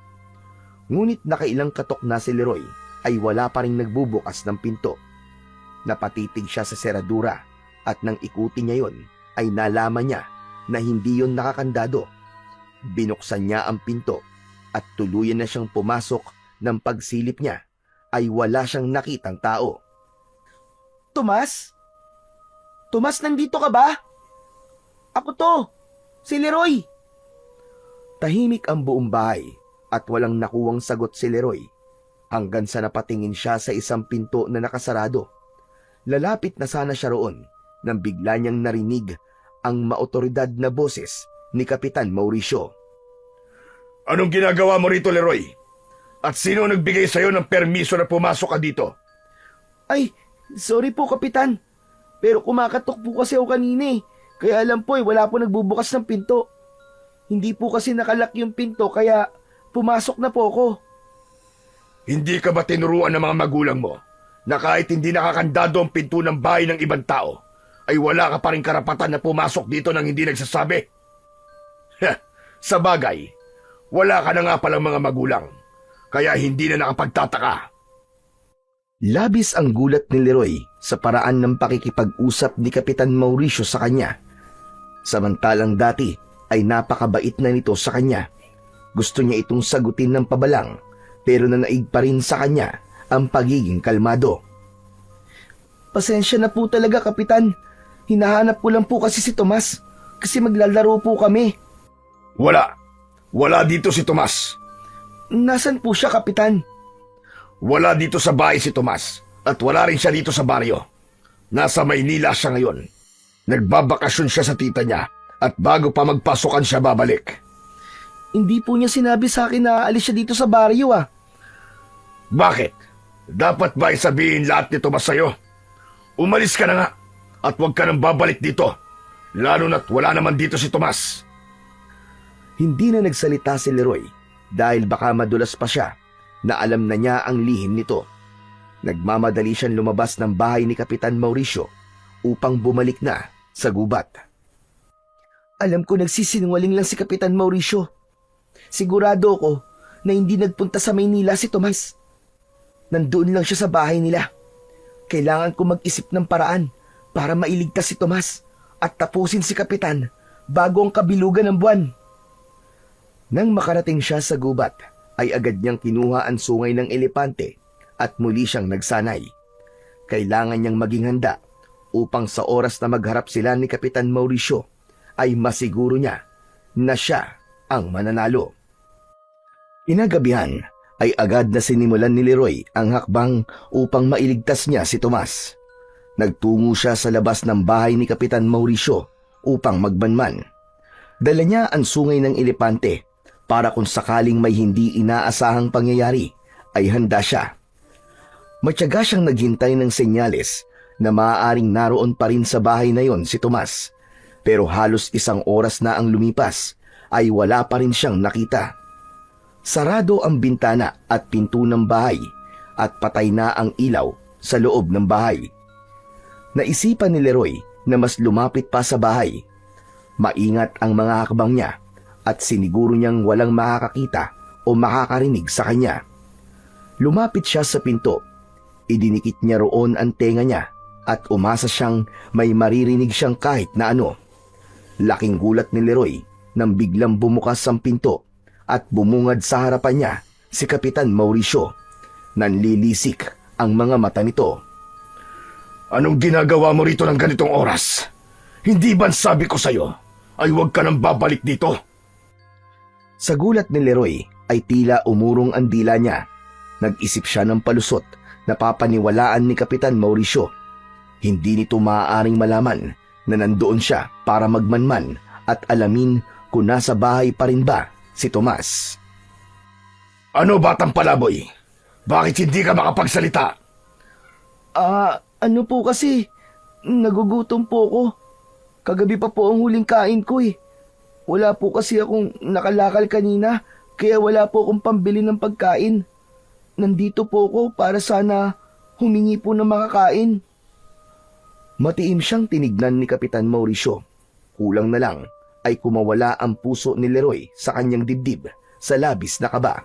Ngunit nakailang katok na si Leroy ay wala pa rin nagbubukas ng pinto. Napatitig siya sa seradura at nang ikutin niya yon ay nalaman niya na hindi yon nakakandado. Binuksan niya ang pinto at tuluyan na siyang pumasok. Nang pagsilip niya ay wala siyang nakitang tao. Tomas? Tomas, nandito ka ba? Ako to, si Leroy. Tahimik ang buong bahay at walang nakuwang sagot si Leroy hanggang sa napatingin siya sa isang pinto na nakasarado. Lalapit na sana siya roon nang bigla niyang narinig ang maotoridad na boses ni Kapitan Mauricio. Anong ginagawa mo rito, Leroy? At sino nagbigay sa'yo ng permiso na pumasok ka dito? Ay, sorry po Kapitan. Pero kumakatok po kasi ako kanina eh. Kaya alam po wala po nagbubukas ng pinto. Hindi po kasi nakalak yung pinto kaya pumasok na po ako. Hindi ka ba tinuruan ng mga magulang mo na kahit hindi nakakandado ang pinto ng bahay ng ibang tao, ay wala ka pa rin karapatan na pumasok dito nang hindi nagsasabi? Heh, sa bagay, wala ka na nga palang mga magulang, kaya hindi na nakapagtataka. Labis ang gulat ni Leroy sa paraan ng pakikipag-usap ni Kapitan Mauricio sa kanya. Samantalang dati ay napakabait na nito sa kanya. Gusto niya itong sagutin ng pabalang pero nanaig pa rin sa kanya ang pagiging kalmado. Pasensya na po talaga Kapitan. Hinahanap ko lang po kasi si Tomas kasi maglalaro po kami. Wala dito si Tomas. Nasaan po siya Kapitan? Wala dito sa bahay si Tomas at wala rin siya dito sa baryo. Nasa Maynila siya ngayon. Nagbabakasyon siya sa tita niya at bago pa magpasukan siya babalik. Hindi po niya sinabi sa akin na aalis siya dito sa baryo ah. Bakit? Dapat ba isabihin lahat ni Tomas sa'yo? Umalis ka na nga at huwag ka nang babalik dito. Lalo na't wala naman dito si Tomas. Hindi na nagsalita si Leroy dahil baka madulas pa siya na alam na niya ang lihim nito. Nagmamadali siyang lumabas ng bahay ni Kapitan Mauricio upang bumalik na sa gubat. Alam ko nagsisinungaling lang si Kapitan Mauricio. Sigurado ko na hindi nagpunta sa Maynila si Tomas. Nandoon lang siya sa bahay nila. Kailangan ko mag-isip ng paraan para mailigtas si Tomas at tapusin si Kapitan bago ang kabilugan ng buwan. Nang makarating siya sa gubat, ay agad niyang kinuha ang sungay ng elepante at muli siyang nagsanay. Kailangan niyang maging handa upang sa oras na magharap sila ni Kapitan Mauricio ay masiguro niya na siya ang mananalo. Inagabihan ay agad na sinimulan ni Leroy ang hakbang upang mailigtas niya si Tomas. Nagtungo siya sa labas ng bahay ni Kapitan Mauricio upang magbanman. Dala niya ang sungay ng elepante para kung sakaling may hindi inaasahang pangyayari ay handa siya. Matyaga siyang naghintay ng senyales na maaaring naroon pa rin sa bahay na yon si Tomas. Pero halos isang oras na ang lumipas ay wala pa rin siyang nakita. Sarado ang bintana at pinto ng bahay at patay na ang ilaw sa loob ng bahay. Naisipan ni Leroy na mas lumapit pa sa bahay. Maingat ang mga hakbang niya at siniguro niyang walang makakakita o makakarinig sa kanya. Lumapit siya sa pinto. Idinikit niya roon ang tenga niya at umasa siyang may maririnig siyang kahit na ano. Laking gulat ni Leroy nang biglang bumukas ang pinto at bumungad sa harapan niya si Kapitan Mauricio. Nanlilisik ang mga mata nito. Anong ginagawa mo rito ng ganitong oras? Hindi ba sabi ko sa'yo ay huwag ka nang babalik dito? Sa gulat ni Leroy ay tila umurong ang dila niya. Nag-isip siya ng palusot na papaniwalaan ni Kapitan Mauricio. Hindi nito maaaring malaman na nandoon siya para magmanman at alamin kung nasa bahay pa rin ba si Tomas. Ano batang palaboy? Bakit hindi ka makapagsalita? Ano po kasi, nagugutom po ako. Kagabi pa po ang huling kain ko eh. Wala po kasi akong nakalakal kanina, kaya wala po akong pambili ng pagkain. Nandito po ako para sana humingi po ng makakain. Matiim siyang tinignan ni Kapitan Mauricio. Kulang na lang ay kumawala ang puso ni Leroy sa kanyang dibdib sa labis na kaba.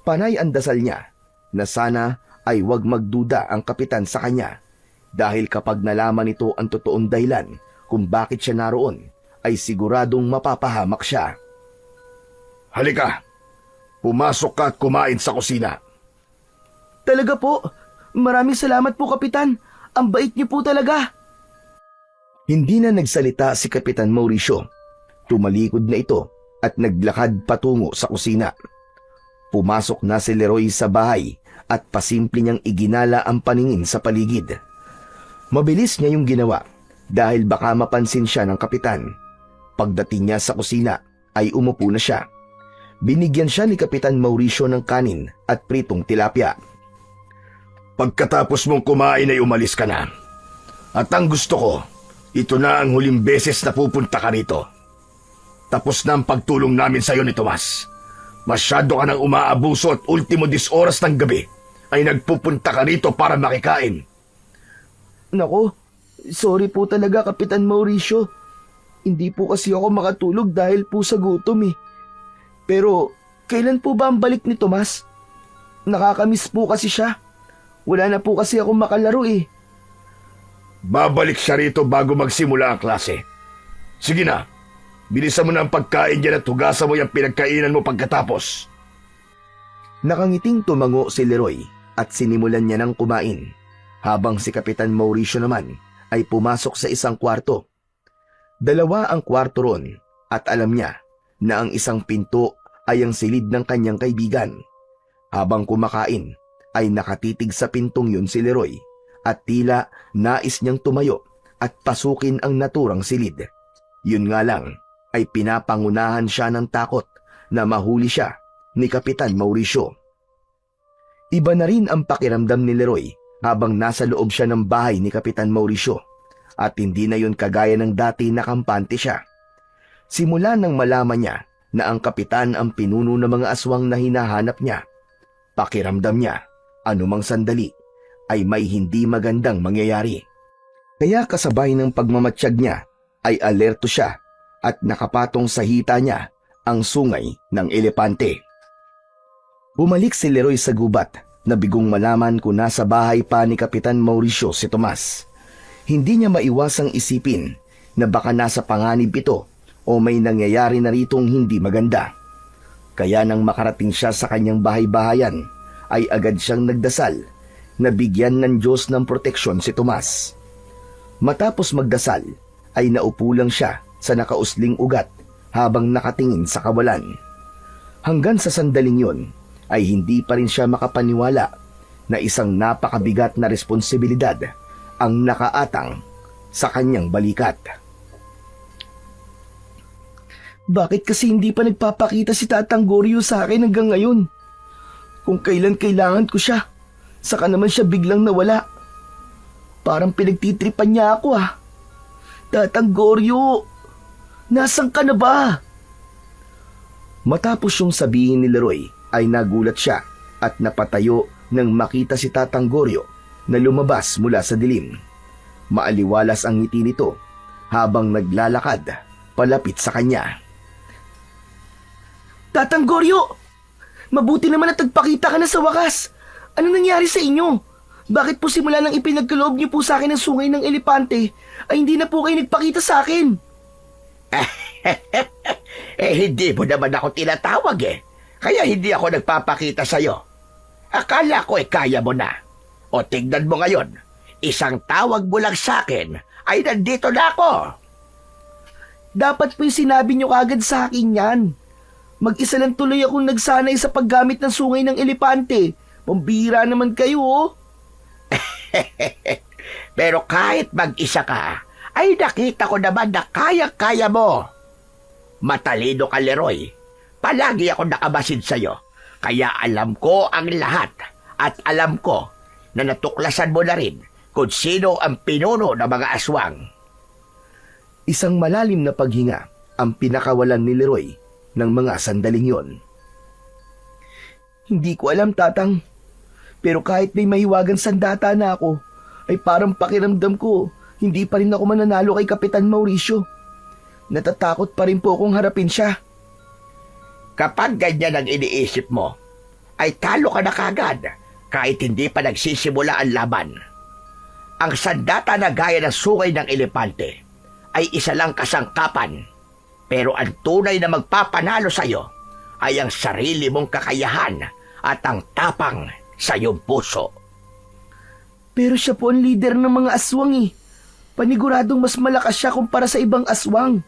Panay ang dasal niya na sana ay wag magduda ang kapitan sa kanya dahil kapag nalaman nito ang totoong dahilan kung bakit siya naroon ay siguradong mapapahamak siya. Halika, pumasok ka at kumain sa kusina. Talaga po? Maraming salamat po, Kapitan. Ang bait niyo po talaga. Hindi na nagsalita si Kapitan Mauricio. Tumalikod na ito at naglakad patungo sa kusina. Pumasok na si Leroy sa bahay at pasimple niyang iginala ang paningin sa paligid. Mabilis niya yung ginawa dahil baka mapansin siya ng kapitan. Pagdating niya sa kusina ay umupo na siya. Binigyan siya ni Kapitan Mauricio ng kanin at pritong tilapia. Pagkatapos mong kumain ay umalis ka na. At ang gusto ko, ito na ang huling beses na pupunta ka rito. Tapos na ang pagtulong namin sa iyo ni Tomas. Masyado ka nang umaabuso at ultimo 10 oras ng gabi ay nagpupunta ka rito para makikain. Nako, sorry po talaga, Kapitan Mauricio. Hindi po kasi ako makatulog dahil po sa gutom eh. Pero, kailan po ba ang balik ni Tomas? Nakakamiss po kasi siya. Wala na po kasi ako makalaro eh. Babalik siya rito bago magsimula ang klase. Sige na, bilisan mo na ang pagkain dyan at hugasan mo yung pinagkainan mo pagkatapos. Nakangiting tumango si Leroy at sinimulan niya ng kumain, habang si Kapitan Mauricio naman ay pumasok sa isang kwarto. 2 ang kwarto ron at alam niya na ang isang pinto ay ang silid ng kanyang kaibigan. Habang kumakain ay nakatitig sa pintong yun si Leroy at tila nais niyang tumayo at pasukin ang naturang silid. Yun nga lang ay pinapangunahan siya ng takot na mahuli siya ni Kapitan Mauricio. Iba na rin ang pakiramdam ni Leroy habang nasa loob siya ng bahay ni Kapitan Mauricio at hindi na yun kagaya ng dati na kampante siya. Simula nang malaman niya na ang kapitan ang pinuno ng mga aswang na hinahanap niya, pakiramdam niya anumang sandali ay may hindi magandang mangyayari. Kaya kasabay ng pagmamatsyag niya ay alerto siya at nakapatong sa hita niya ang sungay ng elepante. Bumalik si Leroy sa gubat na bigong malaman kung nasa bahay pa ni Kapitan Mauricio si Tomas. Hindi niya maiwasang isipin na baka nasa panganib ito o may nangyayari na ritong hindi maganda. Kaya nang makarating siya sa kanyang bahay-bahayan ay agad siyang nagdasal na bigyan ng Diyos ng proteksyon si Tomas. Matapos magdasal ay naupo lang siya sa nakausling ugat habang nakatingin sa kawalan. Hanggang sa sandaling yon ay hindi pa rin siya makapaniwala na isang napakabigat na responsibilidad ang nakaatang sa kanyang balikat. Bakit kasi hindi pa nagpapakita si Tatang Goryo sa akin hanggang ngayon? Kung kailan kailangan ko siya, saka naman siya biglang nawala. Parang pinagtitripan niya ako ah. Tatang Goryo, nasan ka na ba? Matapos yung sabihin ni Leroy ay nagulat siya at napatayo nang makita si Tatang Goryo na lumabas mula sa dilim. Maaliwalas ang ngiti nito habang naglalakad palapit sa kanya. Tatang Goryo, mabuti naman at nagpakita ka na sa wakas. Ano nangyari sa inyo? Bakit po simula nang ipinagkaloob niyo po sa akin ang sungay ng elepante ay hindi na po kayo nagpakita sa akin? Hindi mo naman ako tinatawag eh. Kaya hindi ako nagpapakita sa'yo. Akala ko kaya mo na. O tignan mo ngayon, isang tawag mo lang sa akin ay nandito na ako. Dapat po yung sinabi niyo kagad sa akin yan. Mag-isa lang tuloy akong nagsanay sa paggamit ng sungay ng elepante. Pambira naman kayo oh. Pero kahit mag-isa ka, ay nakita ko naman na kaya-kaya mo. Matalino ka, Leroy. Palagi ako nakabasid sa'yo. Kaya alam ko ang lahat. At alam ko na natuklasan mo na rin kung sino ang pinuno ng mga aswang. Isang malalim na paghinga ang pinakawalan ni Leroy ng mga sandaling yon. Hindi ko alam, Tatang. Pero kahit may mahiwagang sandata na ako, ay parang pakiramdam ko, hindi pa rin ako mananalo kay Kapitan Mauricio. Natatakot pa rin po akong harapin siya. Kapag ganyan ang iniisip mo, ay talo ka na kagad kahit hindi pa nagsisimula ang laban. Ang sandata na gaya ng sungay ng elepante ay isa lang kasangkapan, pero ang tunay na magpapanalo sa'yo ay ang sarili mong kakayahan at ang tapang sa iyong puso. Pero siya po ang leader ng mga aswang eh. Paniguradong mas malakas siya kumpara sa ibang aswang.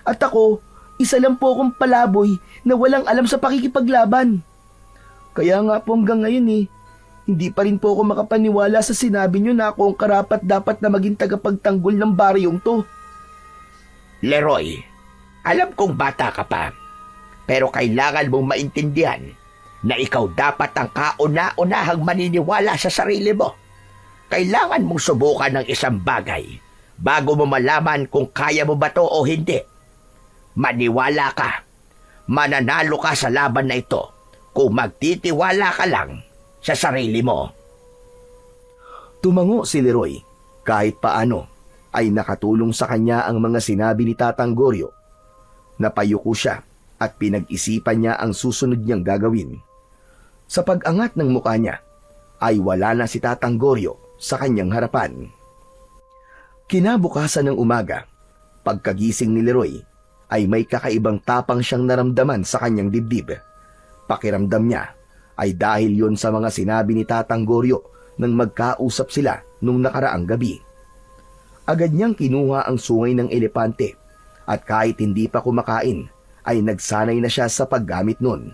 At ako, isa lang po akong palaboy na walang alam sa pakikipaglaban. Kaya nga po hanggang ngayon eh, hindi pa rin po ako makapaniwala sa sinabi niyo na ako ang karapat dapat na maging tagapagtanggol ng baryong to. Leroy, alam kong bata ka pa, pero kailangan mong maintindihan na ikaw dapat ang kauna-unahang maniniwala sa sarili mo. Kailangan mong subukan ng isang bagay bago mo malaman kung kaya mo ba to o hindi. Maniwala ka. Mananalo ka sa laban na ito kung magtitiwala ka lang sa sarili mo. Tumango si Leroy. Kahit paano ay nakatulong sa kanya ang mga sinabi ni Tatang Goryo. Napayuko siya at pinag-isipan niya ang susunod niyang gagawin. Sa pag-angat ng mukha niya ay wala na si Tatang Goryo sa kanyang harapan. Kinabukasan ng umaga, pagkagising ni Leroy ay may kakaibang tapang siyang naramdaman sa kanyang dibdib. Pakiramdam niya ay dahil yon sa mga sinabi ni Tatang Goryo nang magkausap sila nung nakaraang gabi. Agad niyang kinuha ang sungay ng elepante at kahit hindi pa kumakain ay nagsanay na siya sa paggamit nun.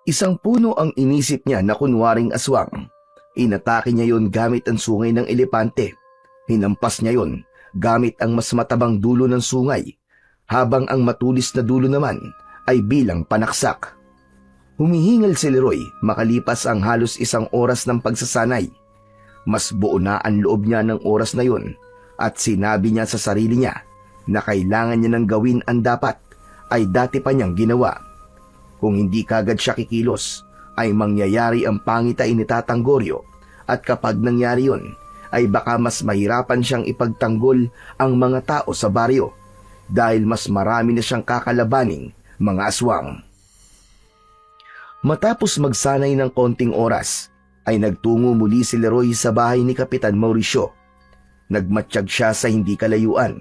Isang puno ang inisip niya na kunwaring aswang. Inatake niya yon gamit ang sungay ng elepante. Hinampas niya yon gamit ang mas matabang dulo ng sungay, habang ang matulis na dulo naman ay bilang panaksak. Humihingal si Leroy makalipas ang halos 1 oras ng pagsasanay. Mas buo na ang loob niya ng oras na yon at sinabi niya sa sarili niya na kailangan niya nang gawin ang dapat ay dati pa niyang ginawa. Kung hindi kagad siya kikilos, ay mangyayari ang pangitain ni Tatang Goryo, at kapag nangyari yon, ay baka mas mahirapan siyang ipagtanggol ang mga tao sa baryo dahil mas marami na siyang kakalabaning mga aswang. Matapos magsanay ng konting oras, ay nagtungo muli si Leroy sa bahay ni Kapitan Mauricio. Nagmatsyag siya sa hindi kalayuan.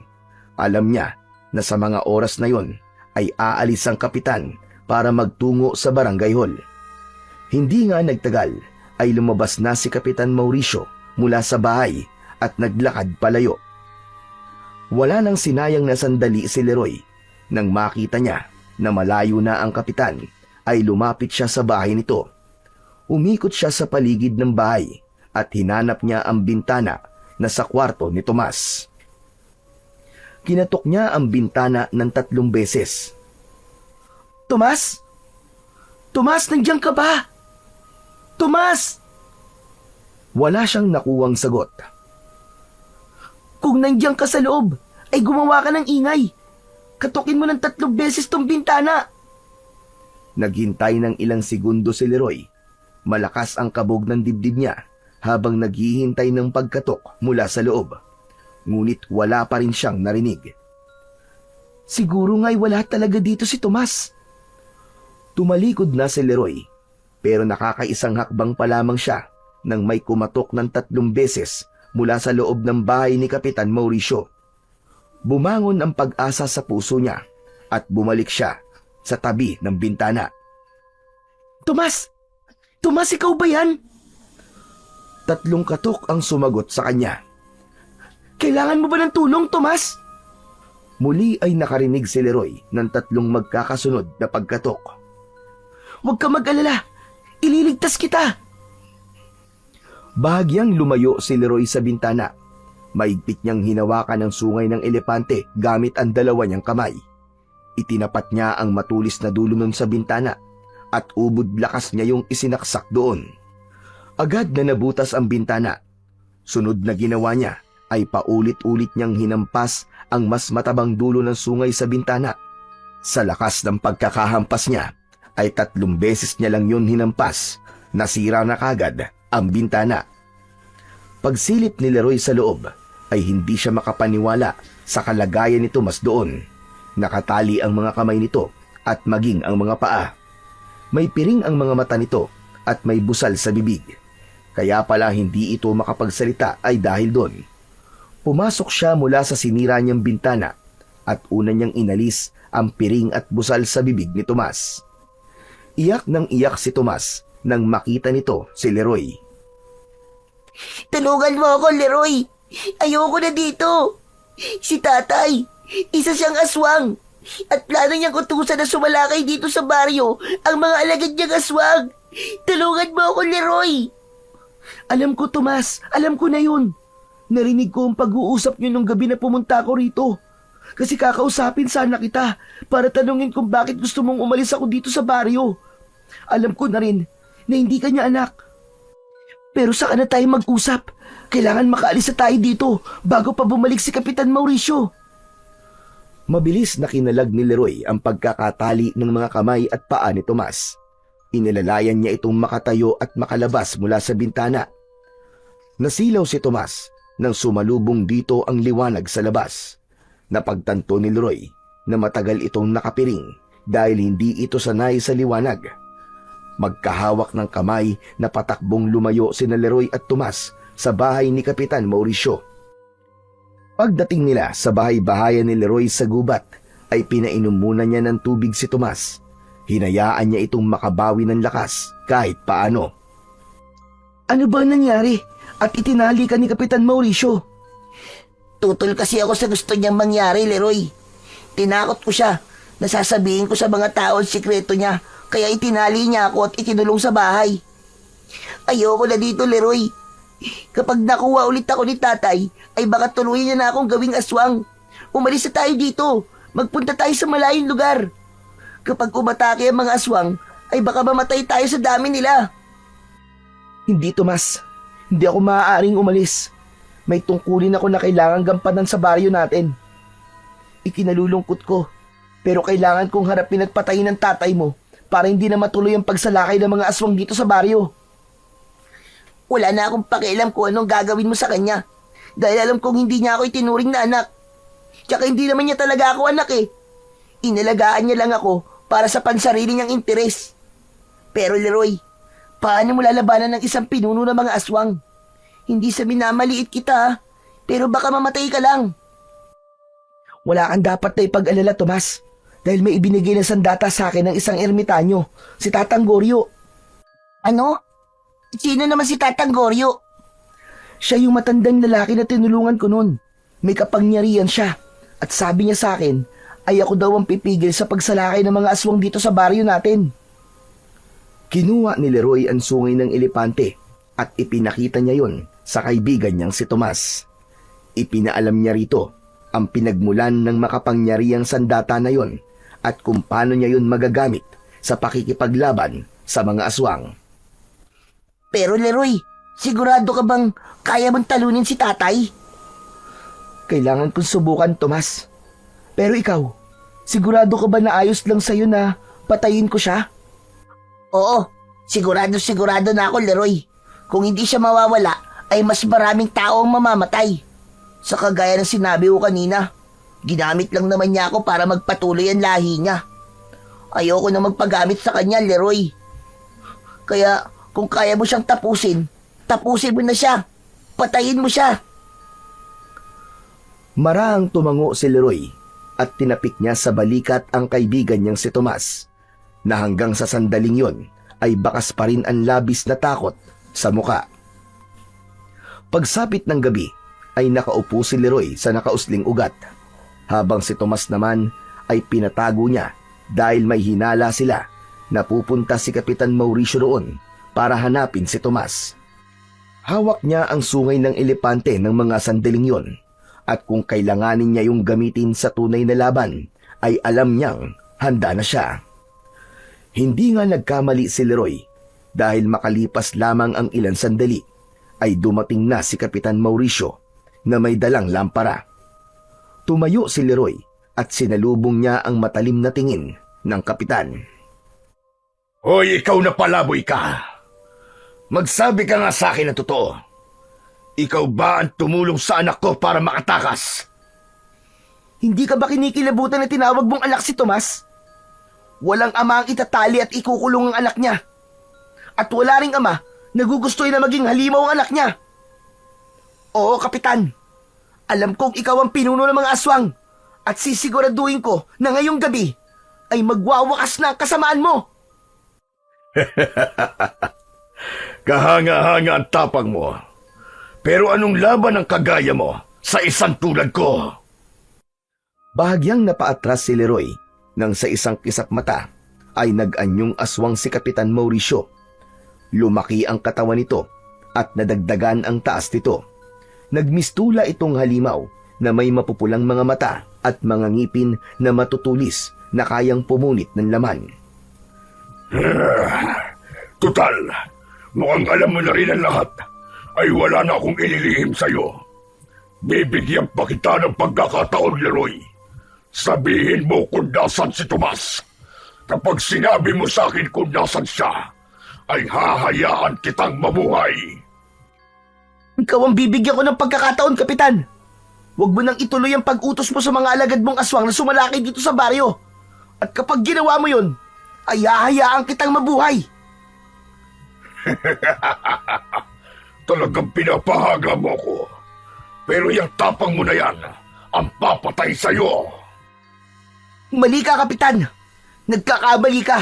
Alam niya na sa mga oras na yon ay aalis ang kapitan para magtungo sa barangay hall. Hindi nga nagtagal ay lumabas na si Kapitan Mauricio mula sa bahay at naglakad palayo. Wala nang sinayang na sandali si Leroy. Nang makita niya na malayo na ang kapitan, ay lumapit siya sa bahay nito. Umikot siya sa paligid ng bahay at hinanap niya ang bintana na sa kwarto ni Tomas. Kinatok niya ang bintana ng 3 beses. Tomas? Tomas, nandiyan ka ba? Tomas! Wala siyang nakuwang sagot. Kung nandiyan ka sa loob, ay gumawa ka ng ingay. Katukin mo ng 3 beses tong bintana. Naghintay ng ilang segundo si Leroy. Malakas ang kabog ng dibdib niya habang naghihintay ng pagkatok mula sa loob. Ngunit wala pa rin siyang narinig. Siguro nga'y wala talaga dito si Tomas. Tumalikod na si Leroy, pero nakakaisang hakbang pa lamang siya nang may kumatok ng 3 beses mula sa loob ng bahay ni Kapitan Mauricio. Bumangon ang pag-asa sa puso niya at bumalik siya sa tabi ng bintana. Tomas! Tomas, ikaw ba yan? 3 katok ang sumagot sa kanya. Kailangan mo ba ng tulong, Tomas? Muli ay nakarinig si Leroy ng 3 magkakasunod na pagkatok. Huwag ka mag-alala. Ililigtas kita. Bahagyang lumayo si Leroy sa bintana. Maigpit niyang hinawakan ang sungay ng elepante gamit ang 2 niyang kamay. Itinapat niya ang matulis na dulo nun sa bintana at ubod lakas niya yung isinaksak doon. Agad na nabutas ang bintana. Sunod na ginawa niya ay paulit-ulit niyang hinampas ang mas matabang dulo ng sungay sa bintana. Sa lakas ng pagkakahampas niya ay 3 beses niya lang yun hinampas. Nasira na kagad ang bintana. Pagsilip ni Leroy sa loob ay hindi siya makapaniwala sa kalagayan ni Tomas doon. Nakatali ang mga kamay nito at maging ang mga paa. May piring ang mga mata nito at may busal sa bibig. Kaya pala hindi ito makapagsalita ay dahil doon. Pumasok siya mula sa sinira niyang bintana at una niyang inalis ang piring at busal sa bibig ni Tomas. Iyak nang iyak si Tomas nang makita nito si Leroy. Tulungan mo ako, Leroy. Ayoko na dito. Si tatay, isa siyang aswang. At plano niyang utusan na sumalakay dito sa baryo ang mga alagad niyang aswang. Tulungan mo ako, Leroy. Alam ko, Tomas. Alam ko na yun. Narinig ko ang pag-uusap niyo nung gabi na pumunta ako rito. Kasi kakausapin sana kita para tanungin kung bakit gusto mong umalis ako dito sa baryo. Alam ko na rin na hindi ka niya anak. Pero saka na tayo mag-usap. Kailangan makaalis na tayo dito bago pa bumalik si Kapitan Mauricio. Mabilis na kinalag ni Leroy ang pagkakatali ng mga kamay at paa ni Tomas. Inilalayan niya itong makatayo at makalabas mula sa bintana. Nasilaw si Tomas nang sumalubong dito ang liwanag sa labas. Napagtanto ni Leroy na matagal itong nakapiring dahil hindi ito sanay sa liwanag. Magkahawak ng kamay na patakbong lumayo sina Leroy at Tomas sa bahay ni Kapitan Mauricio. Pagdating nila sa bahay-bahayan ni Leroy sa gubat, ay pinainom muna niya ng tubig si Tomas. Hinayaan niya itong makabawi ng lakas kahit paano. Ano ba nangyari at itinali ka ni Kapitan Mauricio? Tutol kasi ako sa gusto niyang mangyari, Leroy. Tinakot ko siya. Nasasabihin ko sa mga tao ang sikreto niya, kaya itinali niya ako at itinulong sa bahay. Ayoko na dito, Leroy. Kapag nakuha ulit ako ni tatay, ay baka tuloy niya na akong gawing aswang. Umalis na tayo dito. Magpunta tayo sa malayong lugar. Kapag umatake ang mga aswang, ay baka mamatay tayo sa dami nila. Hindi, Tomas. Hindi ako maaaring umalis. May tungkulin ako na kailangan gampanan sa baryo natin. Ikinalulungkot ko, pero kailangan kong harapin at patayin ng tatay mo para hindi na matuloy ang pagsalakay ng mga aswang dito sa baryo. Wala na akong pakialam kung anong gagawin mo sa kanya. Dahil alam kong hindi niya ako itinuring na anak. Tsaka hindi naman niya talaga ako anak eh. Inalagaan niya lang ako para sa pansarili niyang interes. Pero Leroy, paano mo lalabanan ng isang pinuno ng mga aswang? Hindi sa minamaliit kita ha, pero baka mamatay ka lang. Wala kang dapat na ipag-alala, Tomas. Dahil may ibinigay na sandata sa akin ng isang ermitanyo, si Tatang Goryo. Ano? Sino naman si Tatang Goryo? Siya yung matandang lalaki na tinulungan ko noon. May kapangyarihan siya. At sabi niya sa akin, ay ako daw ang pipigil sa pagsalakay ng mga aswang dito sa baryo natin. Kinuha ni Leroy ang sungay ng elepante at ipinakita niya yon sa kaibigan niyang si Tomas. Ipinaalam niya rito ang pinagmulan ng makapangyarihang sandata na yon at kung paano niya yon magagamit sa pakikipaglaban sa mga aswang. Pero Leroy, sigurado ka bang kaya mong talunin si tatay? Kailangan kong subukan, Tomas. Pero ikaw, sigurado ka ba na ayos lang sa'yo na patayin ko siya? Oo, sigurado na ako, Leroy. Kung hindi siya mawawala, ay mas maraming tao ang mamamatay. Sa kagaya ng sinabi ko kanina, ginamit lang naman niya ako para magpatuloy ang lahi niya. Ayoko na magpagamit sa kanya, Leroy. Kaya kung kaya mo siyang tapusin mo na siya. Patayin mo siya. Marahang tumango si Leroy at tinapik niya sa balikat ang kaibigan niyang si Tomas, na hanggang sa sandaling yon ay bakas pa rin ang labis na takot sa muka. Pagsapit ng gabi ay nakaupo si Leroy sa nakausling ugat, habang si Tomas naman ay pinatago niya dahil may hinala sila na pupunta si Kapitan Mauricio roon para hanapin si Tomas. Hawak niya ang sungay ng elepante ng mga sandaling yon, at kung kailanganin niya yung gamitin sa tunay na laban, ay alam niyang handa na siya. Hindi nga nagkamali si Leroy dahil makalipas lamang ang ilang sandali, ay dumating na si Kapitan Mauricio na may dalang lampara. Tumayo si Leroy at sinalubong niya ang matalim na tingin ng kapitan. Hoy, ikaw na palaboy ka! Magsabi ka nga sa akin ng totoo. Ikaw ba ang tumulong sa anak ko para makatakas? Hindi ka ba kinikilabutan na tinawag mong anak si Tomas? Walang ama ang itatali at ikukulong ang anak niya. At wala ring ama na gugustuhin na maging halimaw ang anak niya. Oo, Kapitan. Alam kong ikaw ang pinuno ng mga aswang at sisiguraduhin ko na ngayong gabi ay magwawakas na ang kasamaan mo. Kahanga-hanga ang tapang mo. Pero anong laban ang kagaya mo sa isang tulad ko? Bahagyang napaatras si Leroy nang sa isang kisap mata ay nag-anyong aswang si Kapitan Mauricio. Lumaki ang katawan nito at nadagdagan ang taas nito. Nagmistula itong halimaw na may mapupulang mga mata at mga ngipin na matutulis na kayang pumunit ng laman. Tutal, mukhang alam mo na rin ang lahat. Ay wala na akong ililihim sa'yo. Bibigyan pa kita ng pagkakataon, Leroy. Sabihin mo kung nasan si Tomas. Kapag sinabi mo sa akin kung nasan siya, ay hahayaan kitang mabuhay. Ikaw ang bibigyan ko ng pagkakataon, Kapitan. Huwag mo nang ituloy ang pag-utos mo sa mga alagad mong aswang na sumalakay dito sa baryo. At kapag ginawa mo yun, ay hahayaan kitang mabuhay. Talagang pinapahaga mo ko. Pero yung tapang mo na yan, ang papatay sa'yo. Mali ka, Kapitan. Nagkakamali ka.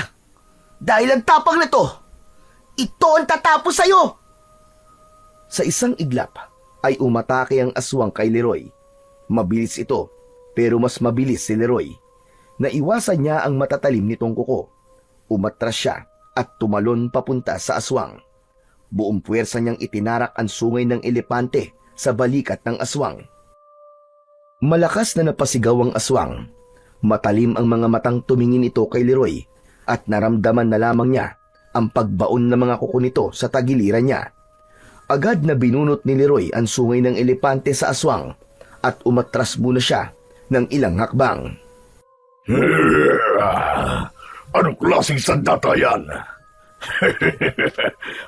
Dahil ang tapang na to, ito ang tatapos sa'yo. Sa isang iglap ay umatake ang aswang kay Leroy. Mabilis ito, pero mas mabilis si Leroy. Naiwasan niya ang matatalim nitong kuko. Umatras siya at tumalon papunta sa aswang. Buong puwersa niyang itinarak ang sungay ng elepante sa balikat ng aswang. Malakas na napasigaw ang aswang. Matalim ang mga matang tumingin ito kay Leroy at naramdaman na lamang niya ang pagbaon ng mga kuko nito sa tagiliran niya. Agad na binunot ni Leroy ang sungay ng elepante sa aswang at umatras muna siya ng ilang hakbang. Anong klaseng sandata yan?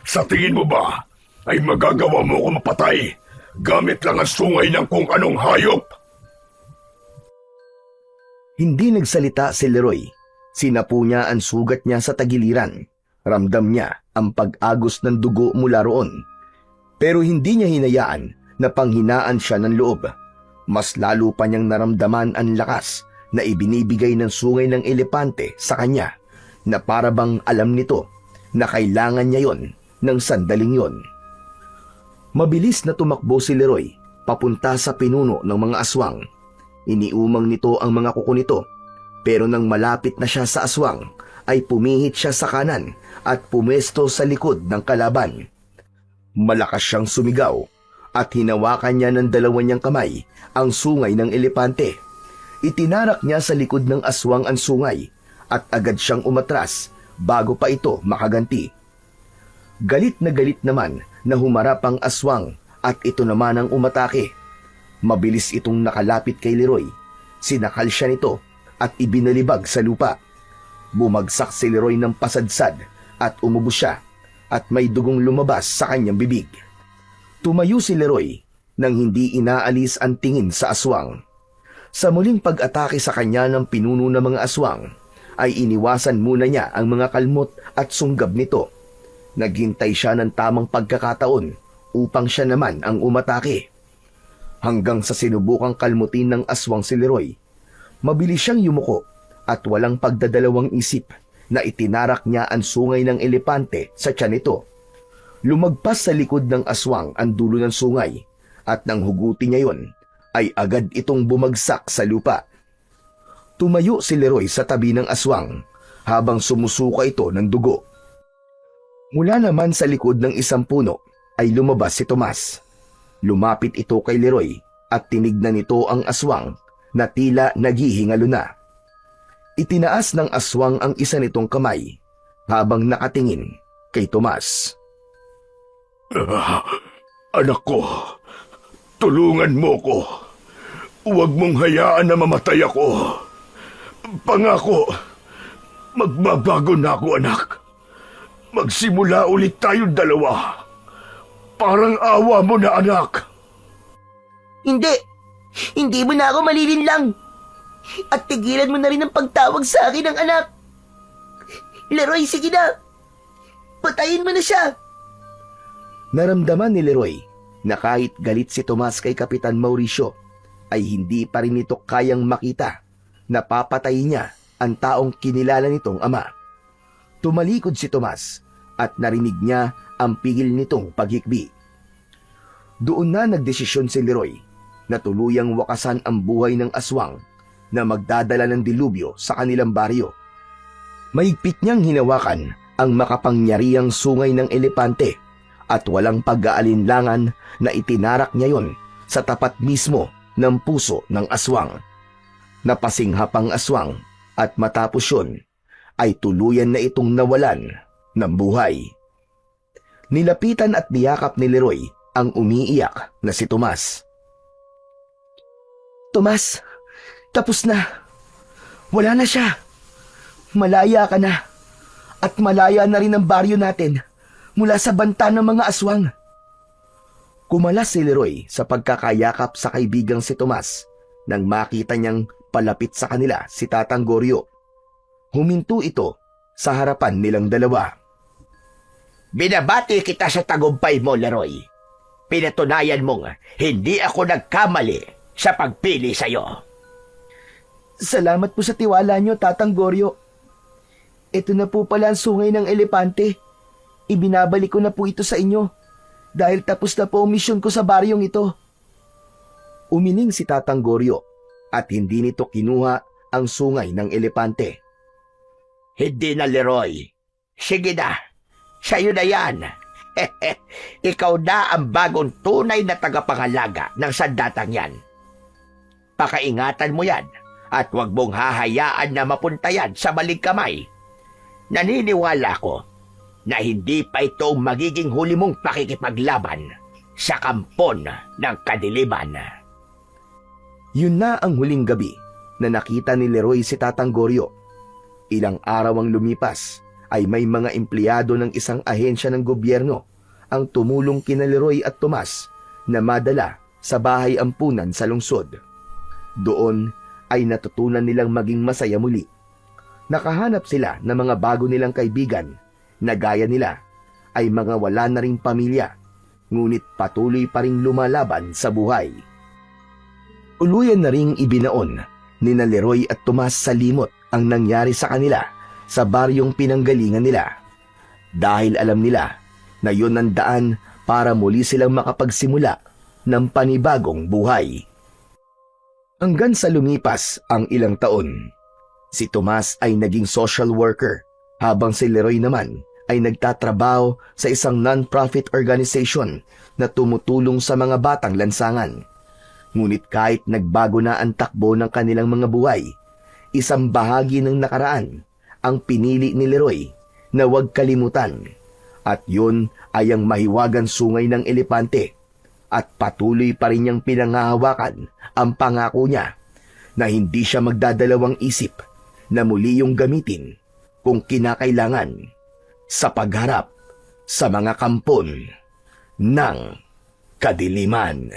Sa tingin mo ba ay magagawa mo ko mapatay gamit lang ang sungay ng kung anong hayop? Hindi nagsalita si Leroy. Sinapu niya ang sugat niya sa tagiliran. Ramdam niya ang pag-agos ng dugo mula roon. Pero hindi niya hinayaan na panghinaan siya ng loob. Mas lalo pa niyang naramdaman ang lakas na ibinibigay ng sungay ng elepante sa kanya, na para bang alam nito na kailangan niya yon ng sandaling yon. Mabilis na tumakbo si Leroy papunta sa pinuno ng mga aswang. Iniumang nito ang mga kuko nito, pero nang malapit na siya sa aswang ay pumihit siya sa kanan at pumesto sa likod ng kalaban. Malakas siyang sumigaw at hinawakan niya ng dalawa niyang kamay ang sungay ng elepante. Itinarak niya sa likod ng aswang ang sungay at agad siyang umatras bago pa ito makaganti. Galit naman na humarap ang aswang at ito naman ang umatake. Mabilis itong nakalapit kay Leroy. Sinakal siya nito at ibinalibag sa lupa. Bumagsak si Leroy ng pasadsad at umubos siya at may dugong lumabas sa kanyang bibig. Tumayo si Leroy nang hindi inaalis ang tingin sa aswang. Sa muling pag-atake sa kanya ng pinuno ng mga aswang, ay iniwasan muna niya ang mga kalmot at sunggab nito. Naghintay siya ng tamang pagkakataon upang siya naman ang umatake. Hanggang sa sinubukang kalmutin ng aswang si Leroy, mabilis siyang yumuko at walang pagdadalawang isip na itinarak niya ang sungay ng elepante sa tiyan nito. Lumagpas sa likod ng aswang ang dulo ng sungay at nang hugutin niya yon, ay agad itong bumagsak sa lupa. Tumayo si Leroy sa tabi ng aswang habang sumusuka ito ng dugo. Mula naman sa likod ng isang puno ay lumabas si Tomas. Lumapit ito kay Leroy at tinignan nito ang aswang na tila naghihingalo na. Itinaas ng aswang ang isa nitong kamay habang nakatingin kay Tomas. Anak ko, tulungan mo ko. Huwag mong hayaan na mamatay ako. Pangako, magbabago na ako, anak. Magsimula ulit tayong dalawa. Parang awa mo na, anak. Hindi! Hindi mo na ako malilinlang! At tigilan mo na rin ang pagtawag sa akin ng anak! Leroy, sige na! Patayin mo na siya! Naramdaman ni Leroy na kahit galit si Tomas kay Kapitan Mauricio, ay hindi pa rin ito kayang makita na papatayin niya ang taong kinilala nitong ama. Tumalikod si Tomas at narinig niya ang pigil nitong paghikbi. Doon na nagdesisyon si Leroy na tuluyang wakasan ang buhay ng aswang na magdadala ng dilubyo sa kanilang baryo. Mahigpit niyang hinawakan ang makapangyarihang sungay ng elepante at walang pag-aalinlangan na itinarak niya yon sa tapat mismo ng puso ng aswang. Napasinghap ang aswang at matapos yun ay tuluyan na itong nawalan ng buhay. Nilapitan at niyakap ni Leroy ang umiiyak na si Tomas. Tomas, tapos na. Wala na siya. Malaya ka na. At malaya na rin ang baryo natin mula sa banta ng mga aswang. Kumalas si Leroy sa pagkakayakap sa kaibigang si Tomas nang makita niyang palapit sa kanila si Tatang Goryo. Huminto ito sa harapan nilang dalawa. Binabati kita sa tagumpay mo, Leroy. Pinatunayan mong hindi ako nagkamali sa pagpili sa'yo. Salamat po sa tiwala niyo, Tatang Goryo. Ito na po pala ang sungay ng elepante. Ibinabalik ko na po ito sa inyo dahil tapos na po ang misyon ko sa baryong ito. Umiling si Tatang Goryo at hindi nito kinuha ang sungay ng elepante. Hindi na, Leroy. Sige na. Sa'yo na yan. Ikaw na ang bagong tunay na tagapangalaga ng sandatang yan. Pakaingatan mo yan at huwag mong hahayaan na mapunta yan sa maling kamay. Naniniwala ko na hindi pa ito ang magiging huli mong pakikipaglaban sa kampon ng kadiliman. Yun na ang huling gabi na nakita ni Leroy si Tatang Goryo. Ilang araw ang lumipas ay may mga empleyado ng isang ahensya ng gobyerno ang tumulong kina Leroy at Tomas na madala sa bahay ampunan sa lungsod. Doon ay natutunan nilang maging masaya muli. Nakahanap sila ng mga bago nilang kaibigan na gaya nila ay mga wala na ring pamilya, ngunit patuloy pa ring lumalaban sa buhay. Uluyan na ring ibinaon ni na Leroy at Tomas sa limot ang nangyari sa kanila sa baryong pinanggalingan nila. Dahil alam nila na yun ang daan para muli silang makapagsimula ng panibagong buhay. Hanggang sa lumipas ang ilang taon, si Tomas ay naging social worker habang si Leroy naman ay nagtatrabaho sa isang non-profit organization na tumutulong sa mga batang lansangan. Ngunit kahit nagbago na ang takbo ng kanilang mga buhay, isang bahagi ng nakaraan ang pinili ni Leroy na huwag kalimutan. At yun ay ang mahiwagang sungay ng elepante. At patuloy pa rin niyang pinangahawakan ang pangako niya na hindi siya magdadalawang isip na muli yung gamitin kung kinakailangan sa pagharap sa mga kampon ng kadiliman.